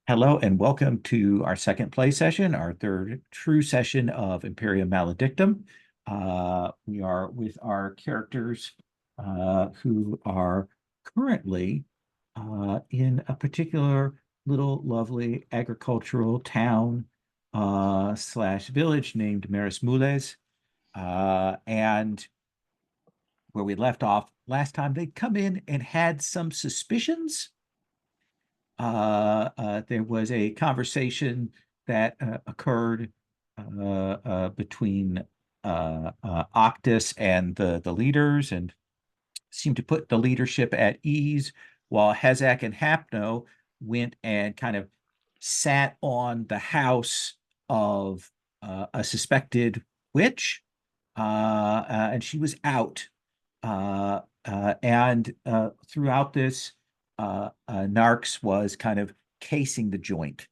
Hello and welcome to our second play session, our third true session of Imperium Maledictum. We are with our characters who are currently in a particular little lovely agricultural town slash village named Maris Mules. And where we left off last time, they'd come in and had some suspicions. There was a conversation that occurred between Octus and the leaders, and seemed to put the leadership at ease, while Hezek and Hapno went and kind of sat on the house of a suspected witch, and she was out. And throughout this, Narks was kind of casing the joint,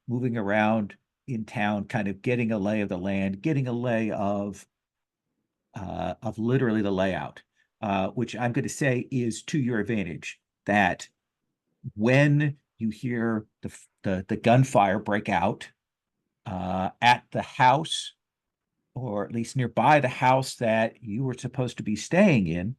moving around in town, kind of getting a lay of the land, getting a lay of literally the layout, which I'm going to say is to your advantage. That when you hear the gunfire break out at the house, or at least nearby the house that you were supposed to be staying in,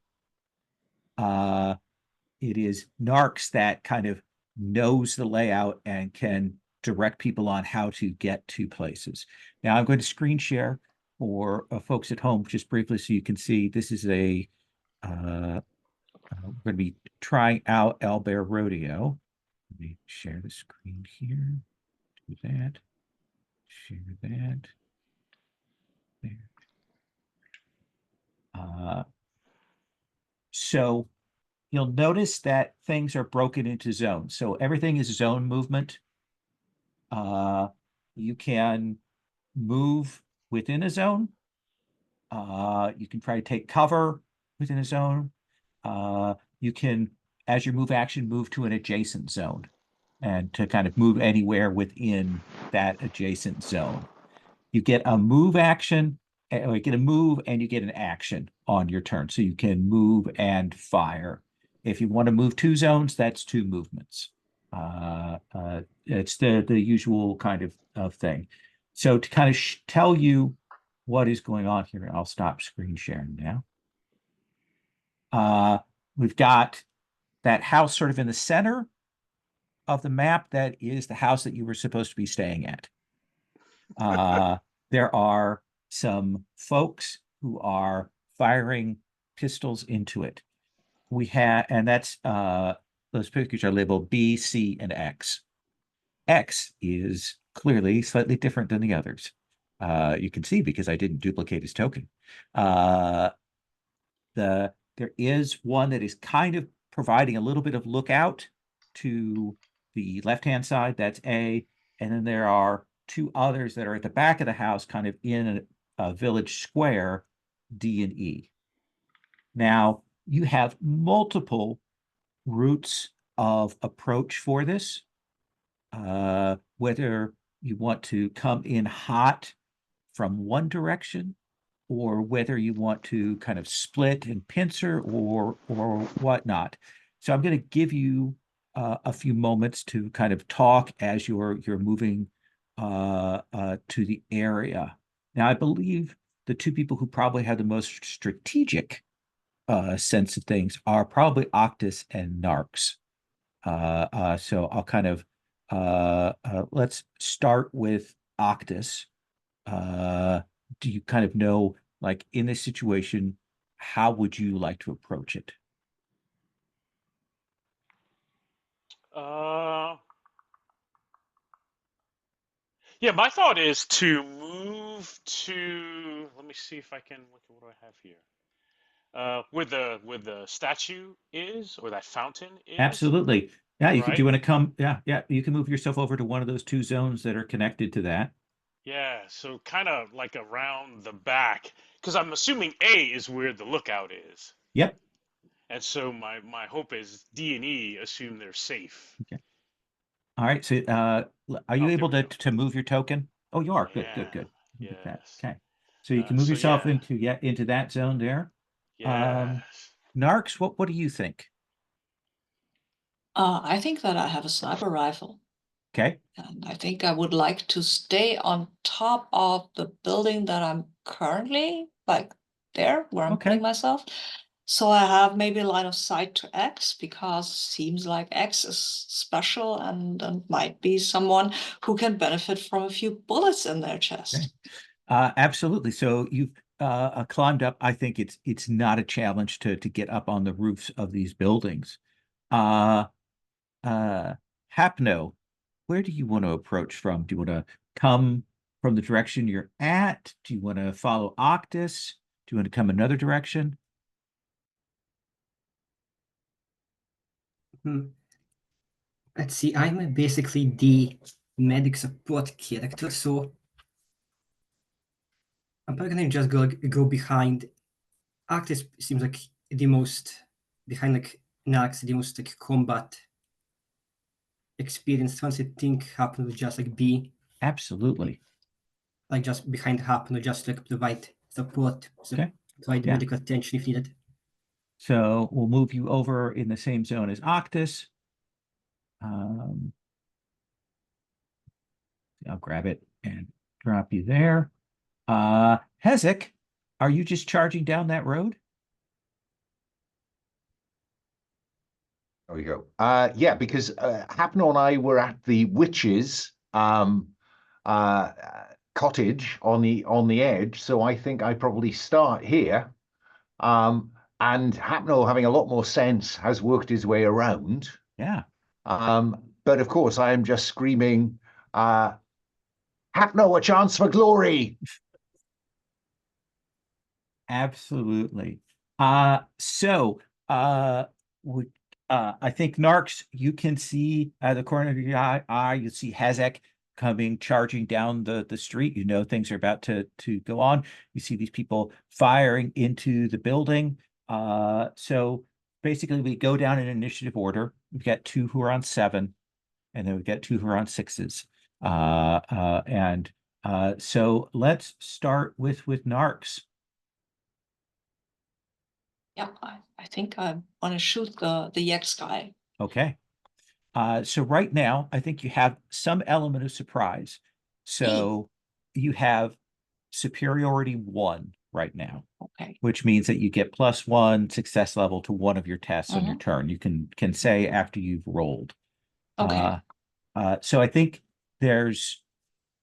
it is Narks that kind of knows the layout and can direct people on how to get to places. Now I'm going to screen share for folks at home just briefly so you can see. This is we're going to be trying out Owlbear Rodeo. Let me share the screen here. Do that. Share that. There. So you'll notice that things are broken into zones. So everything is zone movement. You can move within a zone. You can try to take cover within a zone. You can, as your move action, move to an adjacent zone and to kind of move anywhere within that adjacent zone. You get a move action, or you get a move and you get an action on your turn. So you can move and fire. If you want to move two zones, that's two movements. It's the usual kind of thing. So to kind of tell you what is going on here, I'll stop screen sharing now. We've got that house sort of in the center of the map. That is the house that you were supposed to be staying at. There are some folks who are firing pistols into it. We have, and that's those pictures are labeled B, C, and X. X is clearly slightly different than the others. You can see because I didn't duplicate his token. There is one that is kind of providing a little bit of lookout to the left-hand side. That's A, and then there are two others that are at the back of the house, kind of in a village square, D and E. Now, you have multiple routes of approach for this, whether you want to come in hot from one direction or whether you want to kind of split and pincer or whatnot. So I'm going to give you a few moments to kind of talk as you're moving to the area. Now, I believe the two people who probably have the most strategic sense of things are probably Octus and Narks. So I'll kind of let's start with Octus. Do you kind of know, like in this situation, how would you like to approach it? Uh, yeah, my thought is to move to. Let me see if I can. What do I have here? Where the statue is, or that fountain is, Absolutely. Yeah, you could do right? want to come. Yeah, yeah. You can move yourself over to one of those two zones that are connected to that. Yeah, so kind of like around the back, because I'm assuming A is where the lookout is, Yep. and so my hope is D and E assume they're safe. Okay. All right. So are you Oh, there able we go. to move your token? Oh, you are. Good, good, Yeah, good. Look at that. yes. Okay. So you can move So yourself yeah, into, yeah, into that zone there. Um, yes. Narks, what do you think? I think that I have a sniper rifle. Okay. And I think I would like to stay on top of the building that I'm currently, like there, where I'm putting Okay. myself. So I have maybe a line of sight to X, because seems like X is special and might be someone who can benefit from a few bullets in their Okay. chest. Absolutely. So you've climbed up. I think it's not a challenge to get up on the roofs of these buildings. Uh, uh, Hapno, where do you want to approach from? Do you want to come from the direction you're at? Do you want to follow Octus? Do you want to come another direction? Hmm. Let's see, I'm basically the medic support character, so I'm probably gonna just go behind. Arctis seems like the most behind like Narcs, the most like combat experienced ones. I think Happen would just like be Absolutely. like just behind Happen would just like provide support, Okay. provide Yeah. medical attention if needed. So we'll move you over in the same zone as Octus. Um, I'll grab it and drop you there. Hezek, are you just charging down that road? There we go. Yeah, because Hapno and I were at the witches' uh, cottage on the edge, so I think I probably start here. And Hapno, having a lot more sense, has worked his way around. Yeah. But of course, I am just screaming, Hapno, a chance for glory. Absolutely. So would I think Narks, you can see out of the corner of your eye, you see Hazek coming charging down the street. You know things are about to go on. You see these people firing into the building. So basically we go down in initiative order. We've got two who are on 7, and then we've got two who are on 6s. And so let's start with Narks. Yeah, I think I want to shoot the X guy. Okay. So right now, I think you have some element of surprise. So you have superiority 1 right now, Okay. which means that you get +1 success level to one of your tests on your turn. You can say after you've rolled. Okay. So I think there's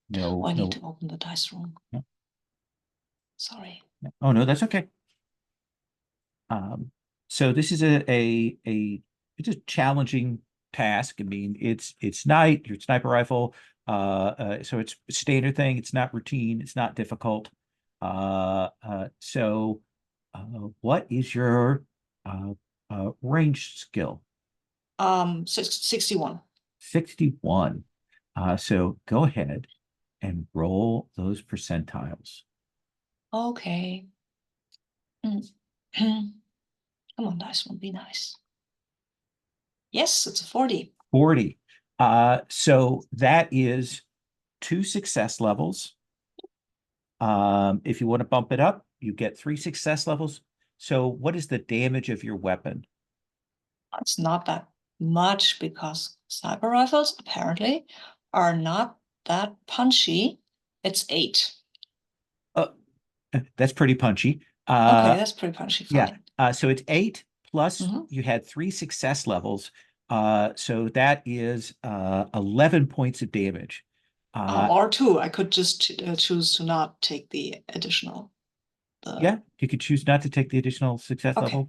no. Oh, I need to open the dice room. No. Sorry. Oh no, that's okay. So this is it's a challenging task. I mean, it's night, your sniper rifle. So it's a standard thing. It's not routine. It's not difficult. So what is your range skill? 61. 61. So go ahead and roll those percentiles. Okay. Come on, dice one, be nice. Yes, it's a 40. 40. So that is 2 success levels. If you want to bump it up, you get 3 success levels. So what is the damage of your weapon? It's not that much, because sniper rifles apparently are not that punchy. It's 8. That's pretty punchy. Okay, that's pretty punchy. Fine. Yeah. So it's 8 plus Mhm. you had 3 success levels. So that is 11 points of damage. Or 2. I could just choose to not take the additional. Yeah, you could choose not to take the additional success level.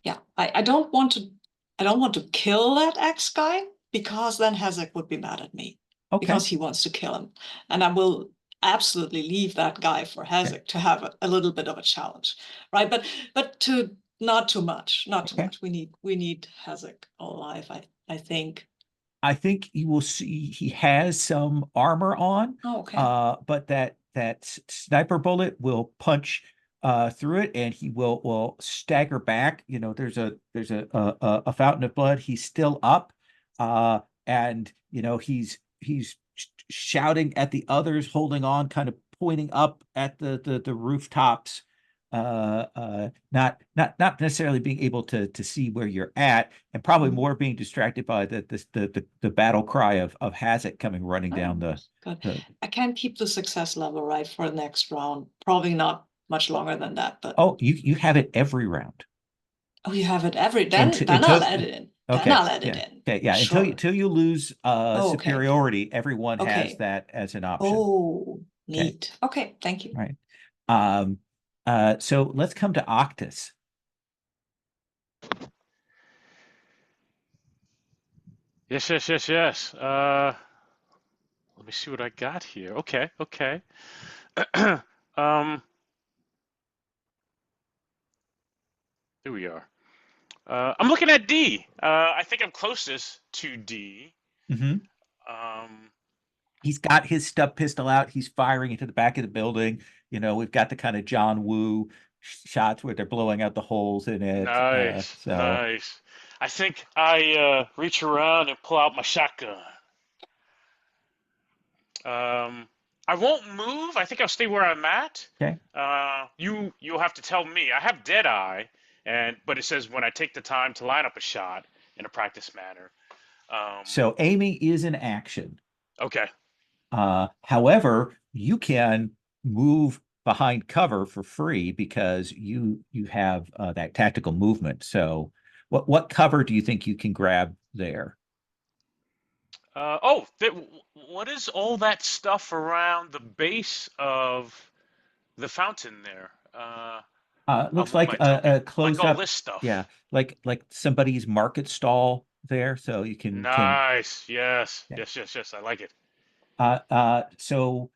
Yeah, I don't want to kill that X guy, because then Hezek would be mad at me. Okay. Because he wants to kill him. And I will absolutely leave that guy for Hezek to have a little bit of a challenge. Right. But to not too much. Not too much. We need Hezek alive, I think. I think you will see he has some armor on. Oh, okay. But that sniper bullet will punch through it, and he will stagger back. You know, there's a fountain of blood. He's still up, and you know he's shouting at the others, holding on, kind of pointing up at the rooftops. not necessarily being able to see where you're at, and probably more being distracted by the battle cry of Hazard coming running down Good. the. I can keep the success level, right, for the next round. Probably not much longer than that, but Oh, you have it every round. oh, you have it every then Until I'll add it in. Then okay, I'll add yeah, it in. okay, yeah. Sure. Until you lose Oh, okay. superiority, everyone has Okay. that as an option. Oh, Okay. neat. Okay, thank you. Right. So let's come to Octus. Yes. Let me see what I got here. Okay. Here we are. I'm looking at D. I think I'm closest to D. Mm-hmm. Um, He's got his stub pistol out. He's firing into the back of the building. We've got the kind of John Woo shots where they're blowing out the holes in it. nice. I think I reach around and pull out my shotgun. I won't move. I think I'll stay where I'm at. Okay. You'll have to tell me. I have Deadeye, but it says when I take the time to line up a shot in a practice manner. So aiming is an action. Okay. However, you can move behind cover for free because you have that tactical movement. So what cover do you think you can grab there? What is all that stuff around the base of the fountain there? Looks I'll move like my token. a closed Like all up, this stuff. yeah, like somebody's market stall there, so you can Nice. Yes. Yeah. Yes. I like it. So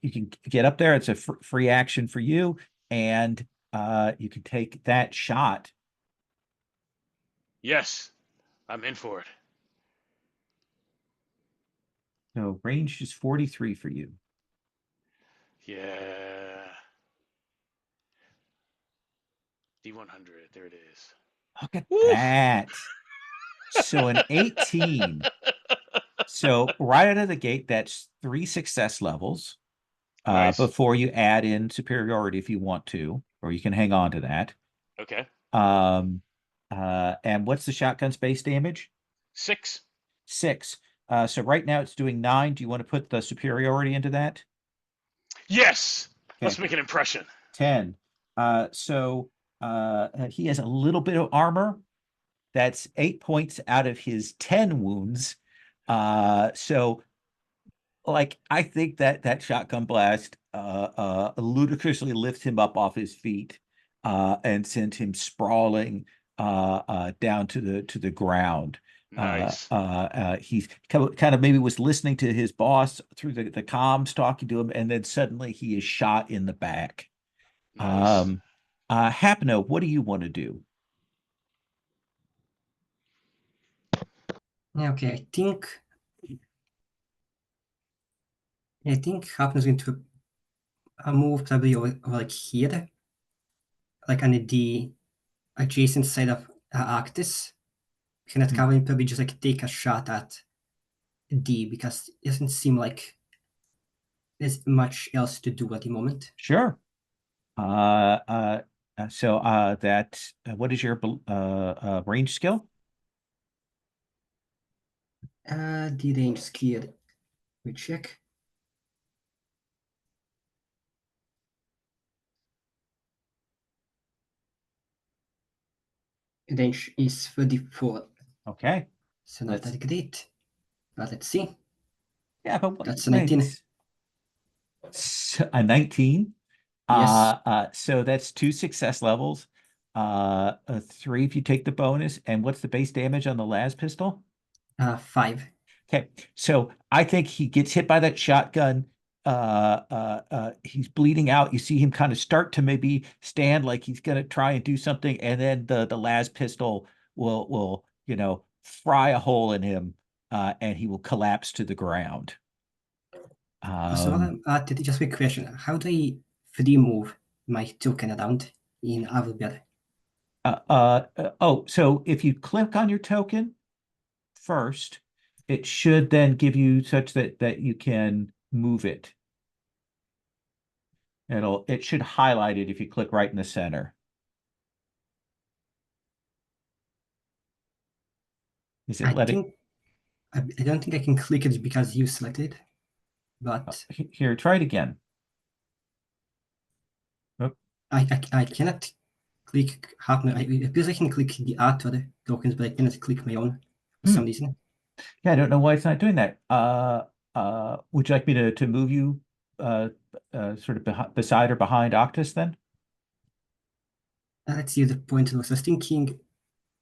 you can get up there. It's a free action for you, and you can take that shot. Yes. I'm in for it. So range is 43 for you. Yeah. D100. There it is. Look at Woo! that. So an 18. So right out of the gate, that's 3 success levels Nice. before you add in superiority if you want to, or you can hang on to that. Okay. And what's the shotgun's base damage? 6. 6. So right now it's doing 9. Do you want to put the superiority into that? Yes. Let's Okay. make an impression. 10. So he has a little bit of armor. That's 8 points out of his 10 wounds. So like I think that shotgun blast ludicrously lifts him up off his feet and sent him sprawling down to the ground. Nice. He's kind of maybe was listening to his boss through the comms talking to him, and then suddenly he is shot in the back. Nice. Hapno, what do you want to do? Okay, I think Hapno is going to move probably over like here, like on the adjacent side of Arctis. Cannot cover and probably just like take a shot at D because it doesn't seem like there's much else to do at the moment. Sure. So what is your range skill? The range skill, we check. Range is 34. Okay. So not that great. But let's see. Yeah, but That's a 19. A 19. Yes. So that's 2 success levels. 3 if you take the bonus. And what's the base damage on the las pistol? 5. Okay, so I think he gets hit by that shotgun. He's bleeding out. You see him kind of start to maybe stand like he's gonna try and do something, and then the las pistol will fry a hole in him, and he will collapse to the ground. So just a quick question. How do I free move my token around in Avilbert? So if you click on your token first, it should then give you such that you can move it. It should highlight it if you click right in the center. Is it I letting? think I don't think I can click it because you selected it, but Here, try it again. I cannot click Hapno. It appears I can click the other tokens, but I cannot click my own for some reason. Yeah, I don't know why it's not doing that. Would you like me to move you sort of beside or behind Octus then? Let's see the point. I was thinking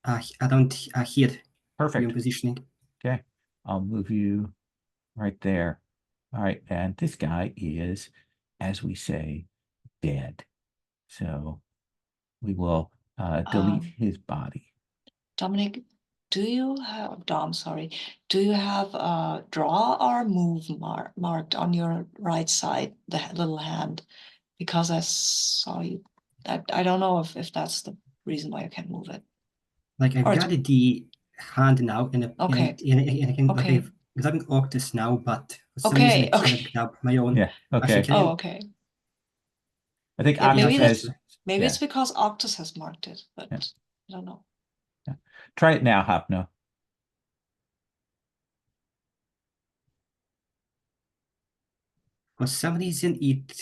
around here, your Perfect. positioning. Okay, I'll move you right there. All right, and this guy is, as we say, dead. So we will delete his body. Dominic, do you have, Dom, sorry, do you have draw or move marked on your right side, the little hand? Because I saw you, I don't know if that's the reason why you can't move it. Like I've Or got the hand now, and Okay. I can like Okay. I'm grabbing Octus now, but for some reason I cannot grab my own. Yeah. Actually, Okay. can I? Oh, okay. I think Yeah, maybe Octus has. maybe Yeah. it's because Octus has marked it, but Yeah. I don't know. Yeah. Try it now, Hapno. For some reason, it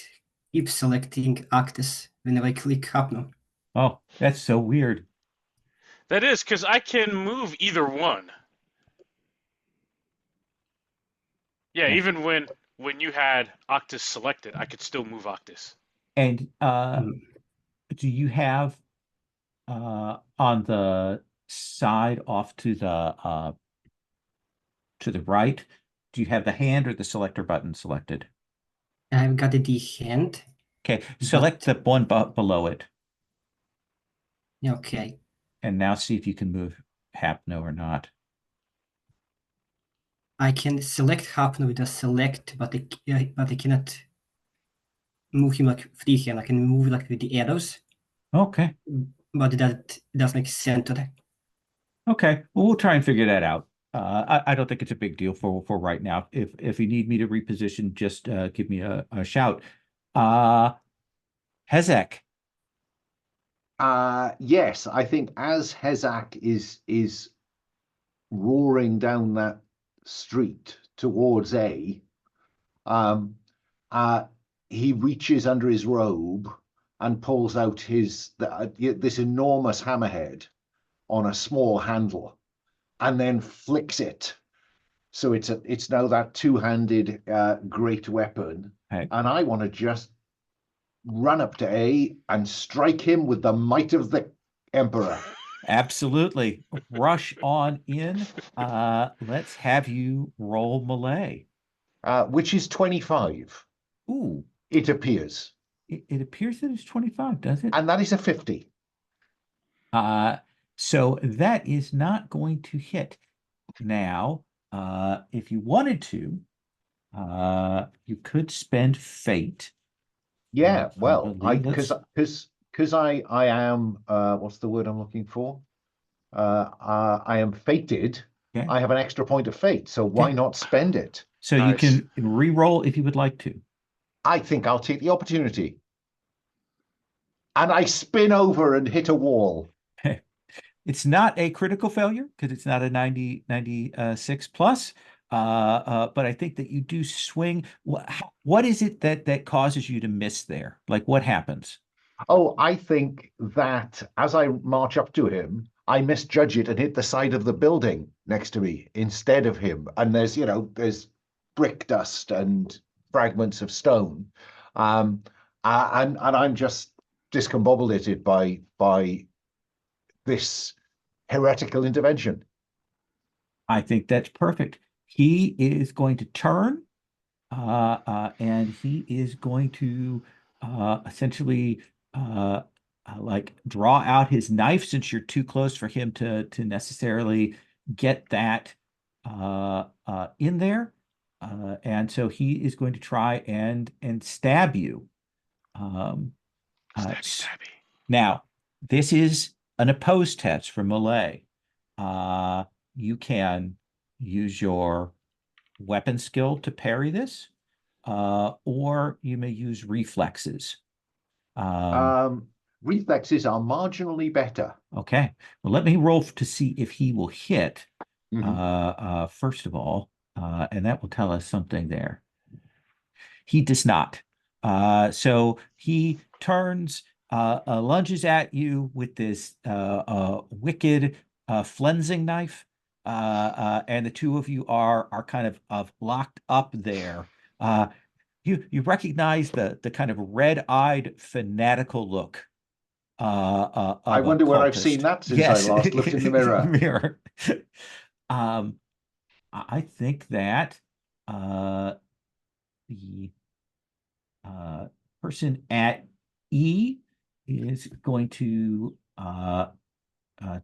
keeps selecting Octus whenever I click Hapno. Oh, that's so weird. That is because I can move either one. Yeah, Yeah. even when you had Octus selected, I could still move Octus. And Hmm. do you have on the side off to the right, do you have the hand or the selector button selected? I've got the hand. Okay, select the one below it, Okay. and now see if you can move Hapno or not. I can select Hapno with a select, but I cannot move him like freehand. I can move like with the arrows, Okay. but that doesn't make sense. Okay. Well, we'll try and figure that out. I don't think it's a big deal for right now. If you need me to reposition, just give me a shout. Hezek. Yes, I think as Hezak is roaring down that street towards A, um, he reaches under his robe and pulls out this enormous hammerhead on a small handle, and then flicks it. So it's now that two-handed great weapon, Right. and I want to just run up to A and strike him with the might of the Emperor. Absolutely. Rush on in. Let's have you roll melee. Which is 25. Ooh, It appears. it appears that it's 25, does it? And that is a 50. So that is not going to hit. Now, if you wanted to, you could spend fate. Yeah, well, let's because I am what's the word I'm looking for? I am fated. Okay. I have an extra point of fate, so why Okay. not spend it? So you Nice. can re-roll if you would like to. I think I'll take the opportunity. And I spin over and hit a wall. It's not a critical failure because it's not a 96 plus. But I think that you do swing. What is it that causes you to miss there? Like what happens? Oh, I think that as I march up to him, I misjudge it and hit the side of the building next to me instead of him. And there's brick dust and fragments of stone. And I'm just discombobulated by this heretical intervention. I think that's perfect. He is going to turn, and he is going to essentially like draw out his knife since you're too close for him to necessarily get that in there. And so he is going to try and stab you. Stabby. Now, this is an opposed test for melee. You can use your weapon skill to parry this. or you may use reflexes. Reflexes are marginally better. Okay. Well, let me roll to see if he will hit. Mhm. First of all, and that will tell us something there. He does not. So he turns, lunges at you with this wicked flensing knife, and the two of you are kind of locked up there. You recognize the kind of red-eyed fanatical look I of a wonder where I've cultist. seen that since I Yes, last looked in the mirror. mirror. Um, I think that the person at E is going to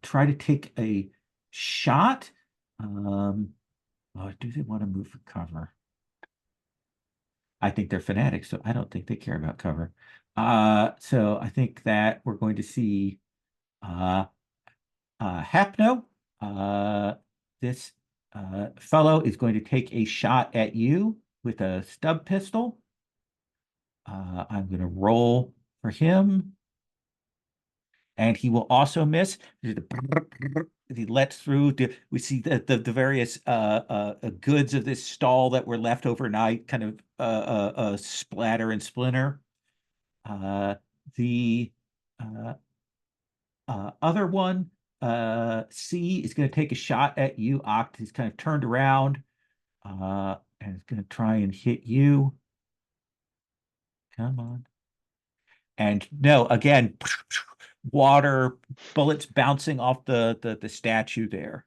try to take a shot. Do they want to move for cover? I think they're fanatics, so I don't think they care about cover. So I think that we're going to see Hapno. This fellow is going to take a shot at you with a stub pistol. I'm going to roll for him. And he will also miss. He lets through. We see the various goods of this stall that were left overnight kind of splatter and splinter. The uh, other one, C, is going to take a shot at you, Oct. He's kind of turned around and is going to try and hit you. Come on. And no, again, water, bullets bouncing off the statue there.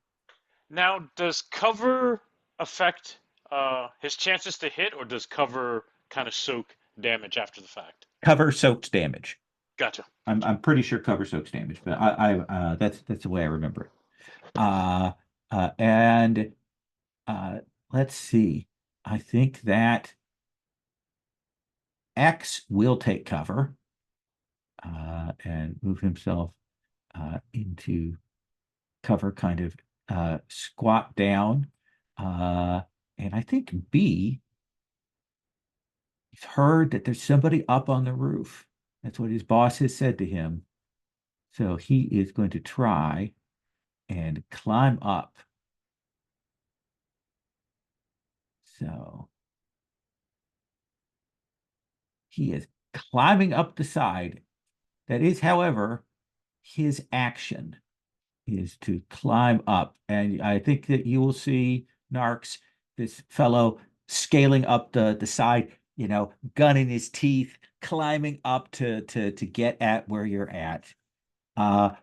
Now, does cover affect his chances to hit, or does cover kind of soak damage after the fact? Cover soaks damage. Gotcha. I'm pretty sure cover soaks damage, but that's the way I remember it. And let's see. I think that X will take cover and move himself into cover, kind of squat down. And I think B, he's heard that there's somebody up on the roof. That's what his boss has said to him. So he is going to try and climb up. So he is climbing up the side. That is, however, his action is to climb up. And I think that you will see Narks, this fellow, scaling up the side, gun in his teeth, climbing up to get at where you're at.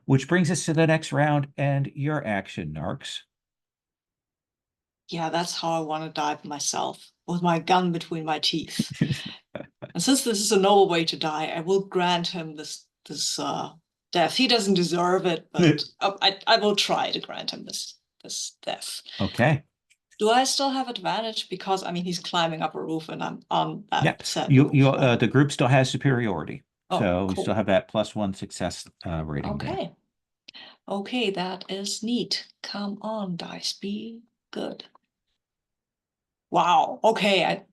Which brings us to the next round and your action, Narks. Yeah, that's how I want to die myself, with my gun between my teeth. And since this is a noble way to die, I will grant him this death. He doesn't deserve it, but I will try to grant him this death. Okay. Do I still have advantage because he's climbing up a roof and I'm on that Yep. said You roof, you right? the group still has superiority. Oh, So we cool. still have that +1 success rating there. Okay. Okay, that is neat. Come on, dice, be good. Wow. Okay,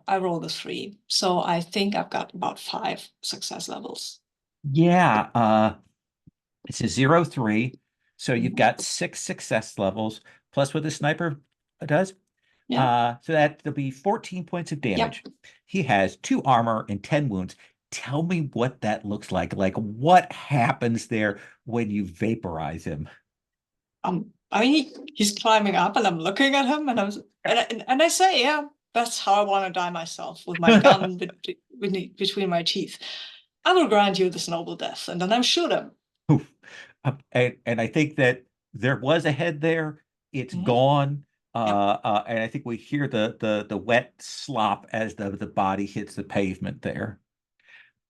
I rolled a 3, so I think I've got about 5 success levels. Yeah, it's a 0-3. So you've Mhm. got 6 success levels plus what the sniper does. Yeah. So that'll be 14 points of damage. Yep. He has 2 armor and 10 wounds. Tell me what that looks like. Like, what happens there when you vaporize him? He's climbing up, and I'm looking at him, and I say, yeah, that's how I want to die myself, with my gun between my teeth. I will grant you this noble death, and then I shoot him. Oof. And I think that there was a head there. It's Mhm. gone. Yep. And I think we hear the wet slop as the body hits the pavement there.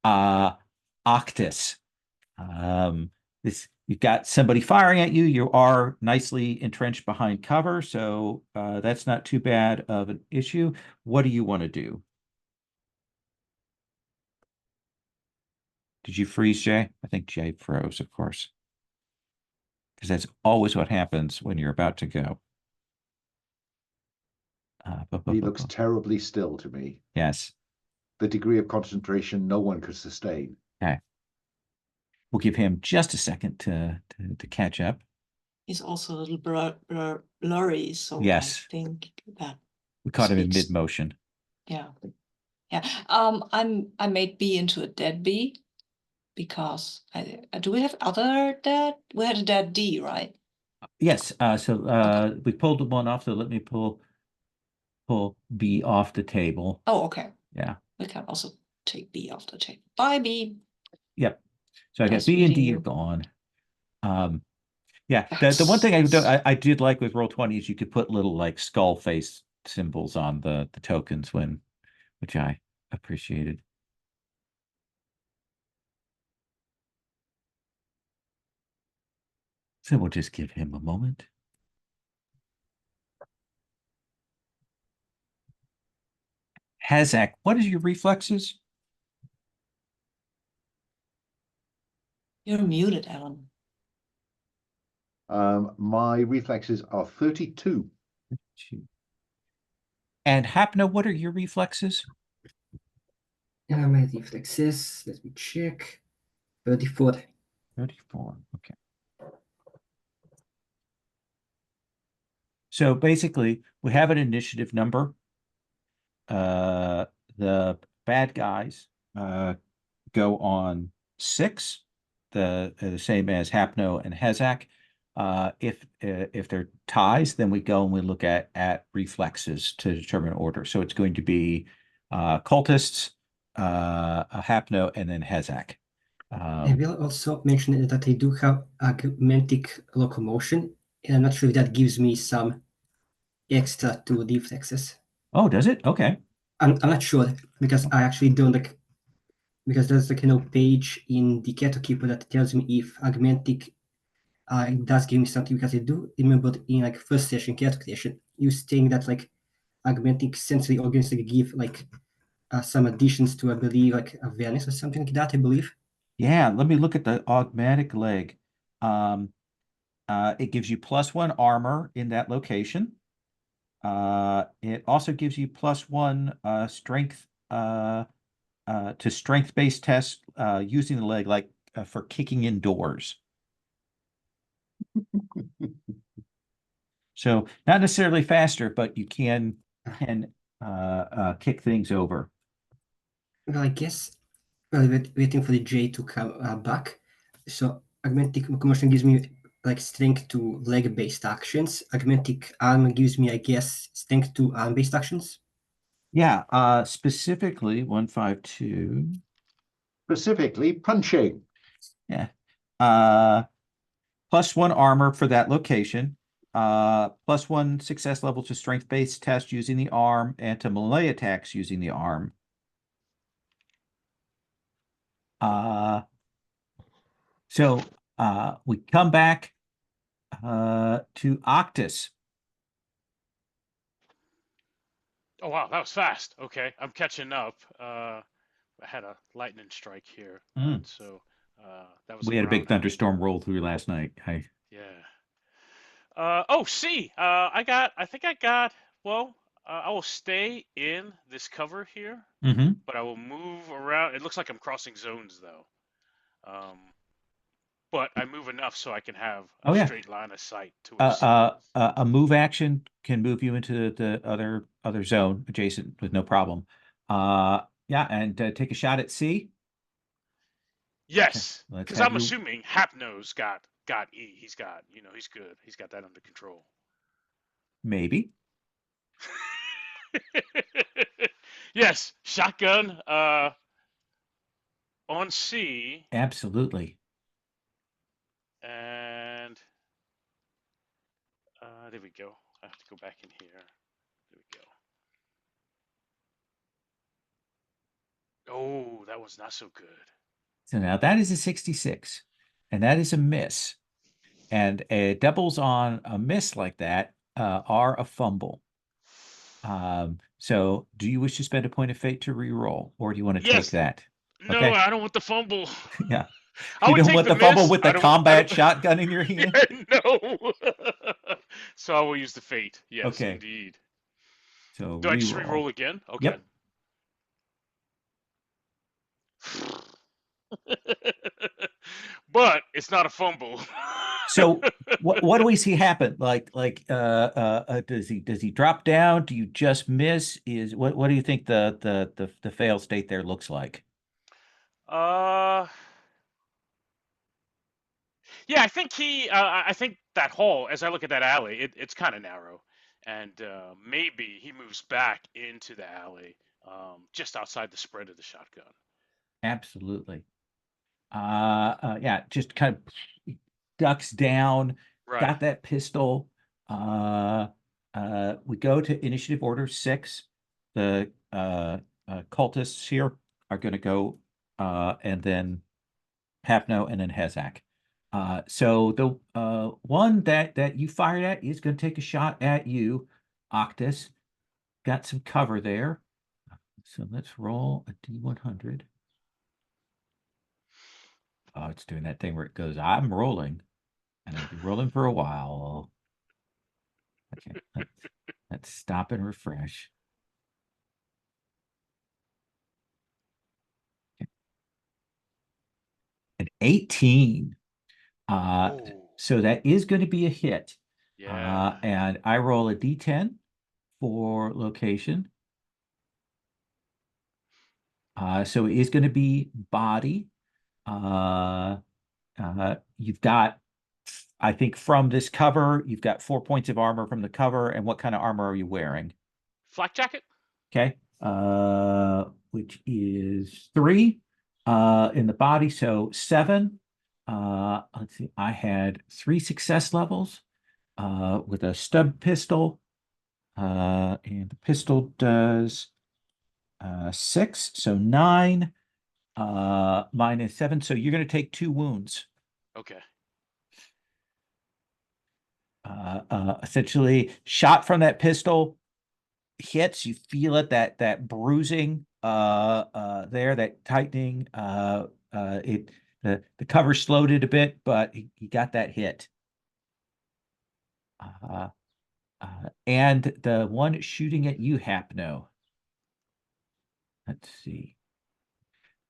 Octus. You've got somebody firing at you. You are nicely entrenched behind cover, so that's not too bad of an issue. What do you want to do? Did you freeze, Jay? I think Jay froze, of course, because that's always what happens when you're about to go. He looks terribly still to me. Yes. The degree of concentration no one could sustain. Okay. We'll give him just a second to catch up. He's also a little blurry, so Yes. I think that We caught him in speaks. mid-motion. Yeah. I made B into a dead B because do we have other dead? We had a dead D, right? Yes. We pulled one off, so let me pull B off the table. Oh, okay. Yeah. We can also take B off the table. Bye, B. Yep. So I got Nice B and reading D are you. gone. Yeah. The one thing I did like with Roll20 is you could put little like skull face symbols on the tokens which I appreciated. So we'll just give him a moment. Hazak, what is your reflexes? You're muted, Alan. My reflexes are 32. And Hapna, what are your reflexes? My reflexes, let me check. 34. 34. Okay. So basically, we have an initiative number. The bad guys go on 6, the same as Hapno and Hezak. If they're ties, then we go and we look at reflexes to determine order. So it's going to be cultists, Hapno, and then Hezak. I will also mention that I do have augmentic locomotion, and I'm not sure if that gives me some extra to reflexes. Oh, does it? Okay. I'm not sure because I actually don't like, because there's like page in the Keto Keeper that tells me if augmentic it does give me something, because I do remember in like first session Keto creation you saying that like augmentic sensory organs like give like some additions to, I believe, like awareness or something like that, I believe. Yeah, let me look at the augmatic leg. It gives you +1 armor in that location. It also gives you +1 strength to strength-based tests using the leg, like for kicking in doors. So not necessarily faster, but you can kick things over. Well, I guess waiting for the J to come back. So augmentic locomotion gives me like strength to leg-based actions. Augmentic arm gives me, I guess, strength to arm-based actions. Yeah, specifically 152. Specifically, punching. Yeah. +1 armor for that location. +1 success level to strength-based test using the arm and to melee attacks using the arm. So we come back to Octus. Oh wow, that was fast. Okay, I'm catching up. I had a lightning strike here, so that was We had a big ground out. thunderstorm roll through last night. Yeah. Oh, C. I think I got. Well, I will stay in this cover here, but I will move around. It looks like I'm crossing zones though. But I move enough so I can have a straight line of sight to where C is. A move action can move you into the other zone adjacent with no problem. Yeah, and take a shot at C. Yes, Okay, because I'm assuming Hapno's got E. He's got, he's good. He's got that under control. Maybe. Yes, shotgun on C. Absolutely. And there we go. I have to go back in here. There we go. Oh, that was not so good. So now that is a 66, and that is a miss. And doubles on a miss like that are a fumble. So do you wish to spend a point of fate to re-roll, or do you want to take that? No, okay. I don't want the fumble. Yeah. I would don't take want the miss. fumble with the combat shotgun in your hand? Yeah, no. So I will use the fate. Yes, okay. indeed. So Do I just re-roll. re-roll again? Okay. Yep. But it's not a fumble. So what do we see happen? Does he drop down? Do you just miss? What do you think the fail state there looks like? Yeah, I think I think that hall, as I look at that alley, it's kind of narrow, and maybe he moves back into the alley, just outside the spread of the shotgun. Absolutely. Yeah, just kind of ducks down, Right. got that pistol. We go to initiative order 6. The cultists here are going to go, and then Hapno, and then Hezak. So the one that you fired at is going to take a shot at you, Octus. Got some cover there. So let's roll a D100. Oh, it's doing that thing where it goes, I'm rolling, and I'll be rolling for a while. Okay, let's stop and refresh. Okay. An 18. So that is going to be a hit. Yeah. And I roll a D10 for location. So it is going to be body. You've got, I think from this cover, you've got 4 points of armor from the cover. And what kind of armor are you wearing? Flak jacket? Okay. Which is 3 in the body, so 7. Let's see, I had 3 success levels with a stub pistol. And the pistol does 6, so 9 minus 7. So you're going to take 2 wounds. Okay. Essentially, shot from that pistol hits, you feel it, that bruising there, that tightening. The cover slowed it a bit, but he got that hit. And the one shooting at you, Hapno. Let's see.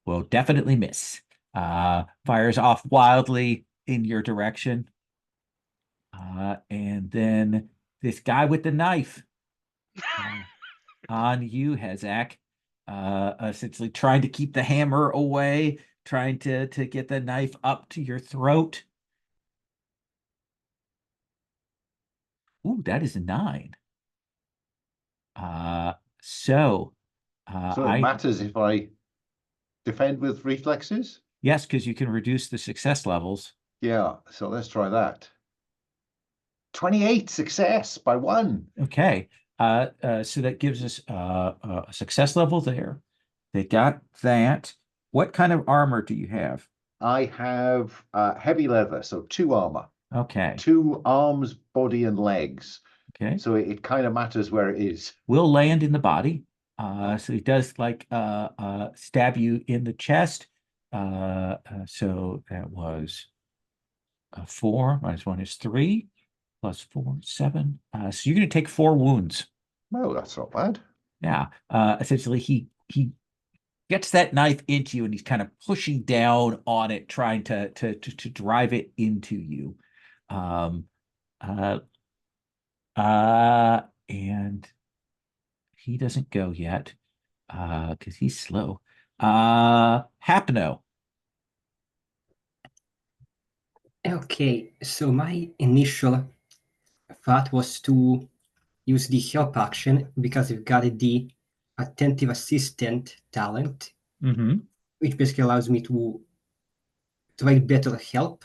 Will definitely miss. Fires off wildly in your direction. And then this guy with the knife on you, Hezak. Essentially trying to keep the hammer away, trying to get the knife up to your throat. Ooh, that is a 9. So it matters if I defend with reflexes? Yes, because you can reduce the success levels. Yeah, so let's try that. 28 success by 1. Okay. So that gives us a success level there. They got that. What kind of armor do you have? I have heavy leather, so 2 armor. Okay. 2 arms, body, and legs. Okay. So it kind of matters where it is. Will land in the body. So he does stab you in the chest. So that was 4 minus 1 is 3 plus 4, 7. So you're going to take 4 wounds. No, that's not bad. Yeah. Essentially, he gets that knife into you, and he's kind of pushing down on it, trying to drive it into you. And he doesn't go yet because he's slow. Hapno. Okay, so my initial thought was to use the help action because we've got the attentive assistant talent, which basically allows me to provide better help.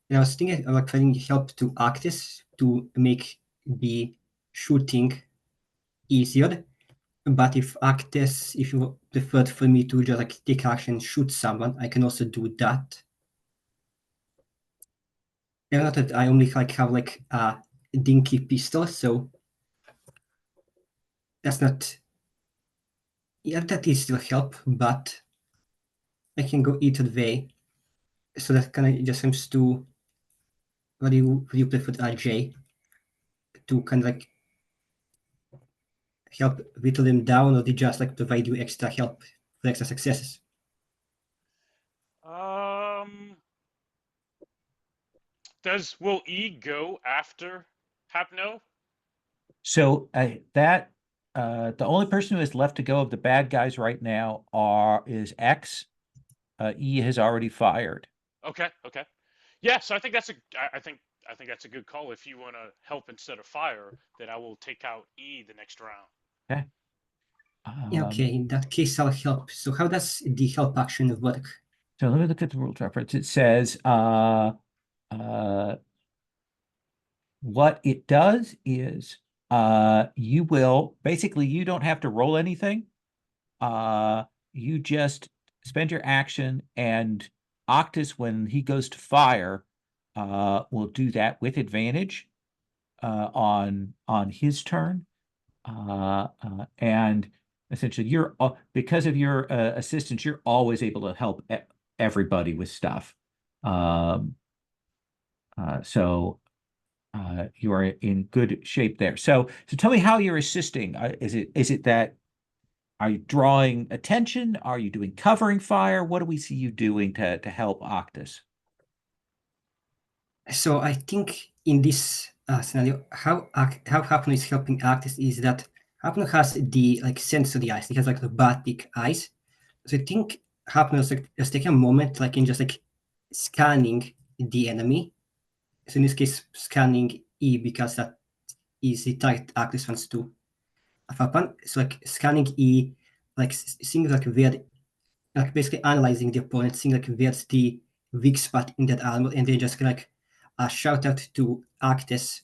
And I was thinking of like providing help to Arctis to make the shooting easier. But if you preferred for me to just like take action and shoot someone, I can also do that. And not that I only like have like a dinky pistol, so that's not. Yeah, that is still help, but I can go either way. So that kind of just seems to. What do you prefer, RJ? To kind of like help whittle them down, or they just like provide you extra help for extra successes? Will E go after Hapno? So the only person who is left to go of the bad guys right now is X. E has already fired. Okay. Yeah, so I think that's I think that's a good call. If you want to help instead of fire, then I will take out E the next round. Okay. Okay, in that case, I'll help. So how does the help action work? So let me look at the rules reference. It says what it does is you will basically, you don't have to roll anything. You just spend your action, and Octus, when he goes to fire, will do that with advantage on his turn. And essentially, you're because of your assistance, you're always able to help everybody with stuff. So you are in good shape there. So tell me how you're assisting. Is it that are you drawing attention? Are you doing covering fire? What do we see you doing to help Octus? So I think in this scenario, how Hapno is helping Arctis is that Hapno has the like sensory eyes. He has like the batik eyes. So I think Hapno is like just taking a moment, like in just like scanning the enemy. So in this case, scanning E, because that is the target Arctis wants to have upon. So like scanning E, like seeing like where, like basically analyzing the opponent, seeing like where's the weak spot in that armor, and then just like shout out to Arctis,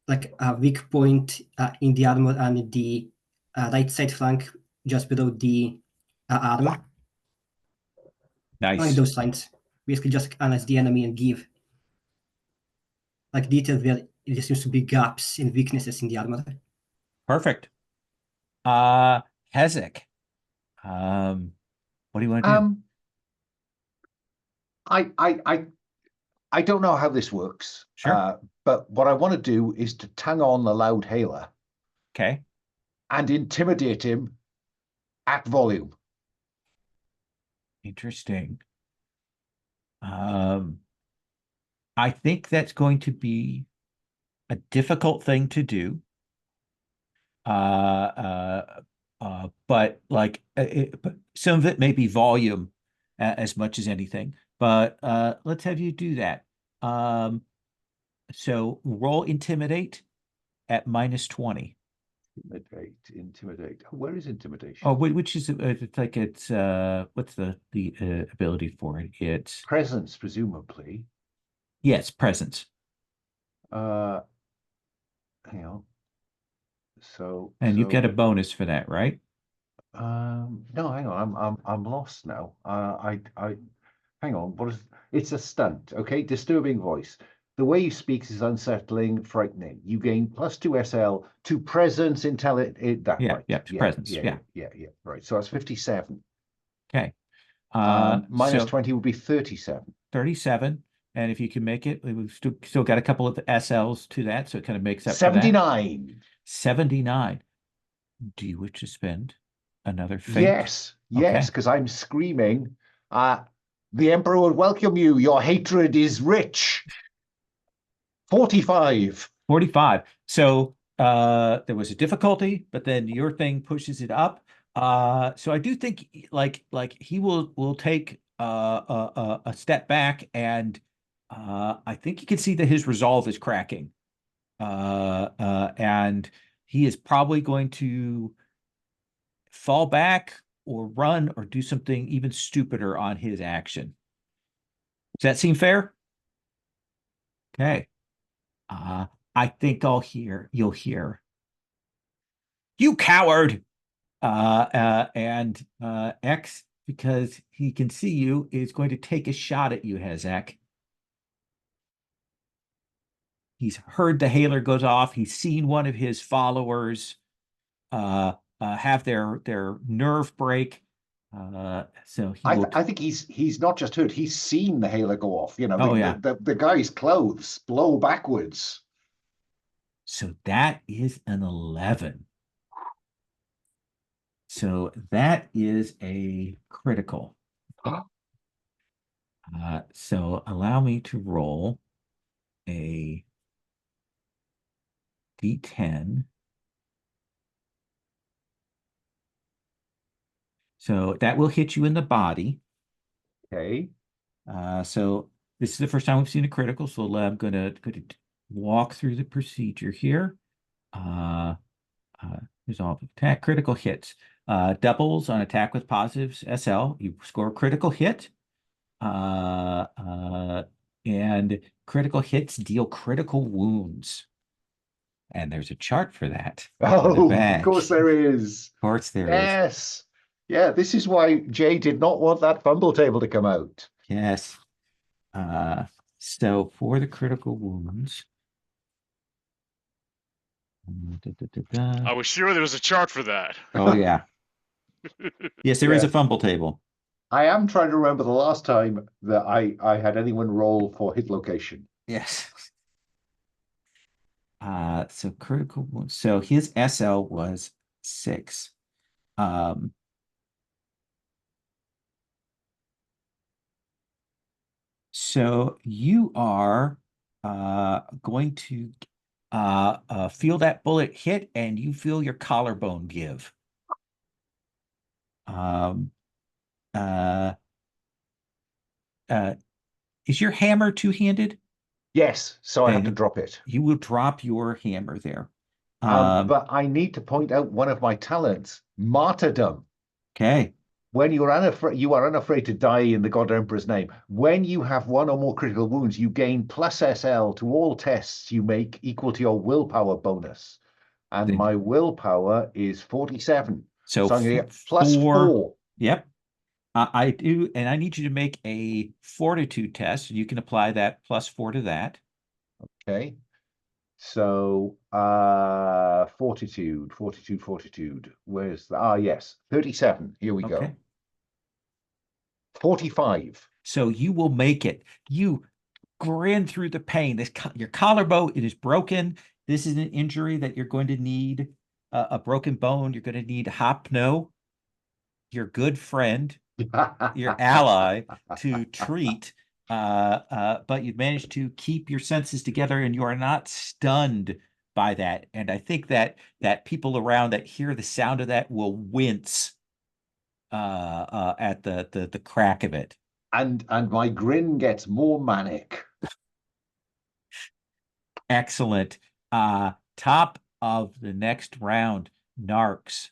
like a weak point in the armor and the right side flank just below the armor. Nice. Only those lines. Basically just analyze the enemy and give like detail where there seems to be gaps and weaknesses in the armor. Perfect. Hezek, what do you want to do? I don't know how this works. Sure. But what I want to do is to tongue on the loud hailer. Okay. And intimidate him at volume. Interesting. I think that's going to be a difficult thing to do. But like but some of it may be volume as much as anything. But let's have you do that. So roll intimidate at -20. Intimidate. Where is intimidation? Oh, which is it's like it's what's the ability for it? It's presence, presumably. Yes, presence. Hang on. And you get a bonus for that, right? No, hang on. I'm lost now. Hang on. What is? It's a stunt. Okay, disturbing voice. The way you speak is unsettling, frightening. You gain +2 SL to presence, intelligence. Presence. Yeah. Right. So that's 57. Okay. -20 would be 37. 37. And if you can make it, we've still got a couple of SLs to that, so it kind of makes up 79. For that. 79. Do you wish to spend another fate? Yes, because I'm screaming. The Emperor would welcome you. Your hatred is rich. 45. 45. So there was a difficulty, but then your thing pushes it up. So I do think like he will take a step back, and I think you can see that his resolve is cracking. And he is probably going to fall back or run or do something even stupider on his action. Does that seem fair? Okay. I think you'll hear, "You coward!" And X, because he can see you, is going to take a shot at you, Hezek. He's heard the hailer goes off. He's seen one of his followers have their nerve break. So I think he's not just heard, he's seen the hailer go off. You know, Oh, yeah. the guy's clothes blow backwards. So that is an 11. So that is a critical. So allow me to roll a D10. So that will hit you in the body. Okay. So this is the first time we've seen a critical, so I'm gonna walk through the procedure here. Resolve attack, critical hits. Doubles on attack with positives SL. You score a critical hit. And critical hits deal critical wounds. And there's a chart for that. Oh, of course there is. Of course there is. Yes. Yeah, this is why Jay did not want that fumble table to come out. Yes. So for the critical wounds. I was sure there was a chart for that. Oh, yeah. Yes, there is Yeah. a fumble table. I am trying to remember the last time that I had anyone roll for hit location. Yes. So critical wounds. So his SL was 6. So you are going to feel that bullet hit, and you feel your collarbone give. Is your hammer two-handed? Yes, so I have to Then drop it. You will drop your hammer there. But I need to point out one of my talents, martyrdom. Okay. When you are unafraid to die in the God Emperor's name. When you have 1 or more critical wounds, you gain plus SL to all tests you make equal to your willpower bonus. And Then- my willpower is 47. So I'm going to get plus 4. Yep. I do, and I need you to make a fortitude test. You can apply that plus 4 to that. Okay. So fortitude. Where's that? Yes, 37. Here we Okay. go. 45. So you will make it. You grin through the pain. Your collarbone, it is broken. This is an injury that you're going to need a broken bone. You're going to need Hopno, your good friend, your ally, to treat. But you've managed to keep your senses together, and you are not stunned by that. And I think that people around that hear the sound of that will wince at the crack of it. And my grin gets more manic. Excellent. Top of the next round, Narcs.